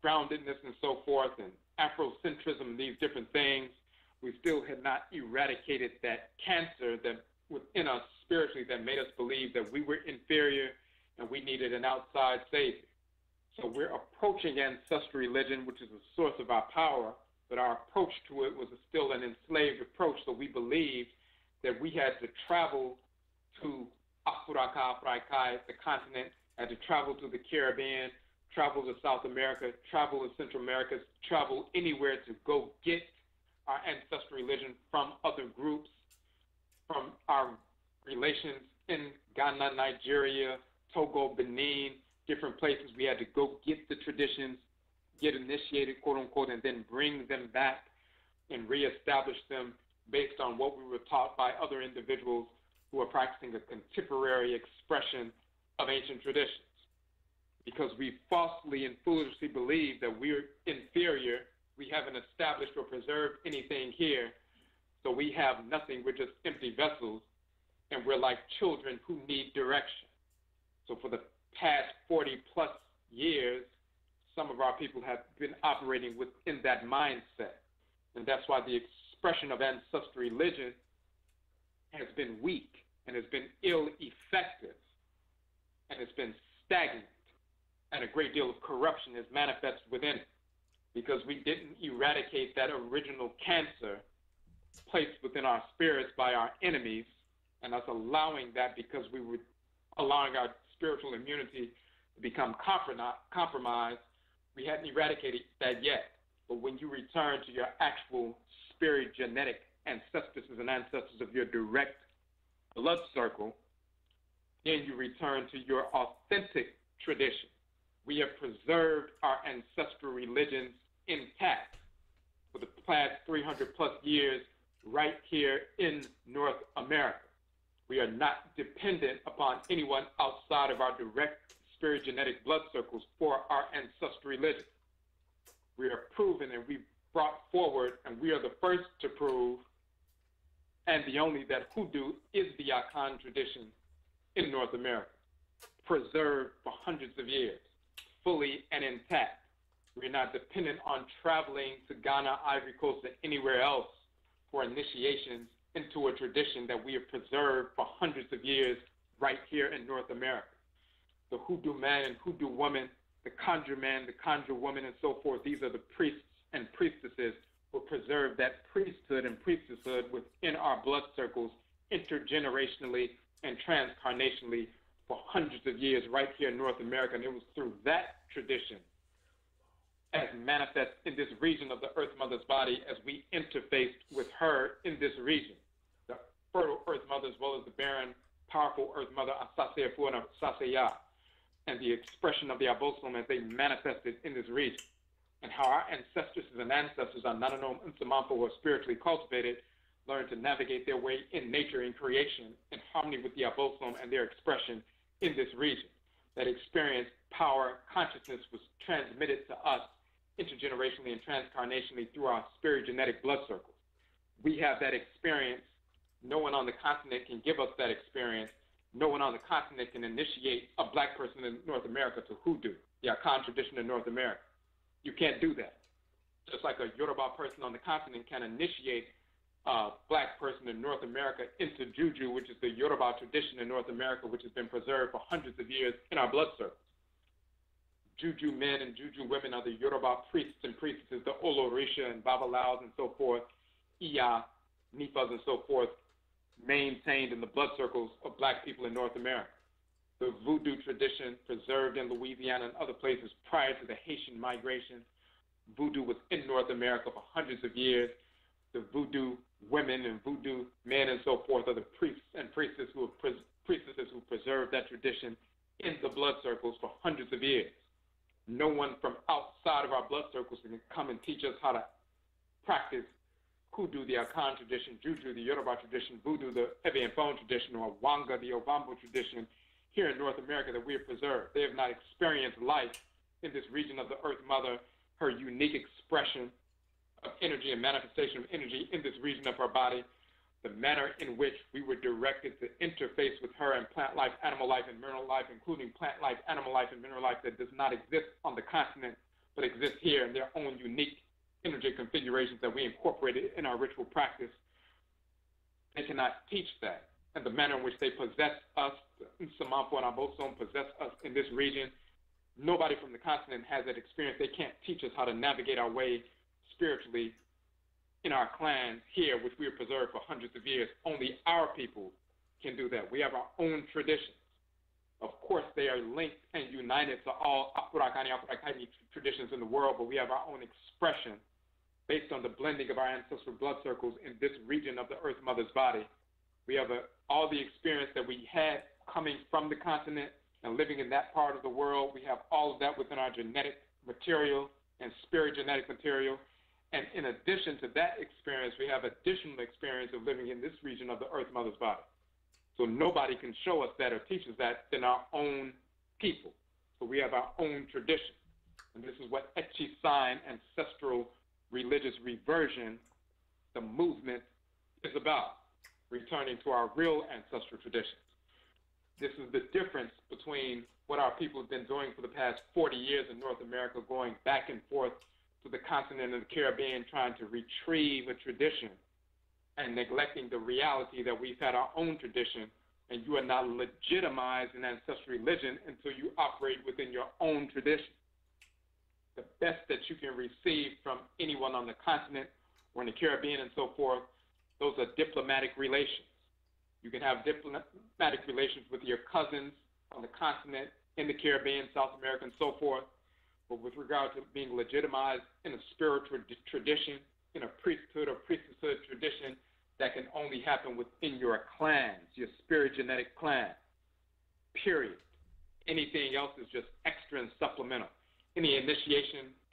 [SPEAKER 1] groundedness and so forth, and Afrocentrism and these different things. We still had not eradicated that cancer that within us spiritually that made us believe that we were inferior and we needed an outside savior. So we're approaching ancestral religion, which is the source of our power, but our approach to it was still an enslaved approach. So we believed that we had to travel to Africa, the continent, had to travel to the Caribbean, travel to South America, travel to Central America, travel anywhere to go get our ancestral religion from other groups, from our relations in Ghana, Nigeria, Togo, Benin, different places. We had to go get the traditions, get initiated, quote unquote, and then bring them back and reestablish them based on what we were taught by other individuals who are practicing a contemporary expression of ancient traditions. Because we falsely and foolishly believe that we're inferior, we haven't established or preserved anything here, so we have nothing, we're just empty vessels, and we're like children who need direction. So for the past 40 plus years, some of our people have been operating within that mindset. And that's why the expression of ancestral religion has been weak and has been ill-effective and has been stagnant, and a great deal of corruption has manifested within it because we didn't eradicate that original cancer placed within our spirits by our enemies, and us allowing that because we were allowing our spiritual immunity to become compromised. We hadn't eradicated that yet. But when you return to your actual spirit genetic ancestors and ancestors of your direct blood circle, then you return to your authentic tradition. We have preserved our ancestral religions intact for the past 300 plus years right here in North America. We are not dependent upon anyone outside of our direct spirit genetic blood circles for our ancestral religion. We are proven and we brought forward, and we are the first to prove, and the only, that hoodoo is the Akan tradition in North America, preserved for hundreds of years, fully and intact. We're not dependent on traveling to Ghana, Ivory Coast, and anywhere else for initiations into a tradition that we have preserved for hundreds of years right here in North America. The hoodoo man and hoodoo woman, the conjure man, the conjure woman, and so forth, these are the priests and priestesses will preserve that priesthood and priestesshood within our blood circles intergenerationally and transcarnationally for hundreds of years right here in North America. And it was through that tradition, as manifest in this region of the Earth Mother's body, as we interfaced with her in this region, the fertile Earth Mother as well as the barren, powerful Earth Mother, Asase Fu and Asase Ya, and the expression of the Abosom as they manifested in this region, and how our ancestresses and ancestors are Nananom and Samanfo who are spiritually cultivated, learned to navigate their way in nature and creation in harmony with the Abosom and their expression in this region. That experience, power, consciousness was transmitted to us intergenerationally and transcarnationally through our spirit-genetic blood circles. We have that experience. No one on the continent can give us that experience. No one on the continent can initiate a black person in North America to hoodoo, the Akan tradition in North America. You can't do that. Just like a Yoruba person on the continent can initiate a black person in North America into Juju, which is the Yoruba tradition in North America, which has been preserved for hundreds of years in our blood circles. Juju men and Juju women are the Yoruba priests and priestesses, the Olorisha and Babalaos and so forth, Iya, Nifas and so forth, maintained in the blood circles of black people in North America. The voodoo tradition preserved in Louisiana and other places prior to the Haitian migration. Voodoo was in North America for hundreds of years. The voodoo women and voodoo men and so forth are the priests and priestesses who preserved that tradition in the blood circles for hundreds of years. No one from outside of our blood circles can come and teach us how to practice hoodoo, the Akan tradition, Juju, the Yoruba tradition, voodoo, the Ebe and Phone tradition, or Wanga, the Obambo tradition, here in North America that we have preserved. They have not experienced life in this region of the Earth Mother, her unique expression of energy and manifestation of energy in this region of her body, the manner in which we were directed to interface with her in plant life, animal life, and mineral life, including plant life, animal life, and mineral life that does not exist on the continent, but exists here in their own unique energy configurations that we incorporated in our ritual practice. They cannot teach that. And the manner in which they possess us, Samanfo and Abosom possess us in this region, nobody from the continent has that experience. They can't teach us how to navigate our way spiritually in our clans here, which we have preserved for hundreds of years. Only our people can do that. We have our own traditions. Of course, they are linked and united to all Apurakani traditions in the world, but we have our own expression based on the blending of our ancestral blood circles in this region of the Earth Mother's body. We have all the experience that we had coming from the continent and living in that part of the world. We have all of that within our genetic material and spirit genetic material. And in addition to that experience, we have additional experience of living in this region of the Earth Mother's body. So nobody can show us that or teach us that than our own people. So we have our own tradition. And this is what Etchi sign, ancestral religious reversion, the movement, is about, returning to our real ancestral traditions. This is the difference between what our people have been doing for the past 40 years in North America, going back and forth to the continent of the Caribbean, trying to retrieve a tradition and neglecting the reality that we've had our own tradition, and you are not legitimized in ancestral religion until you operate within your own tradition. The best that you can receive from anyone on the continent or in the Caribbean and so forth, those are diplomatic relations. You can have diplomatic relations with your cousins on the continent, in the Caribbean, South America, and so forth. But with regard to being legitimized in a spiritual tradition, in a priesthood or priestesshood tradition, that can only happen within your clans, your spirit genetic clan, period. Anything else is just extra and supplemental. Any initiation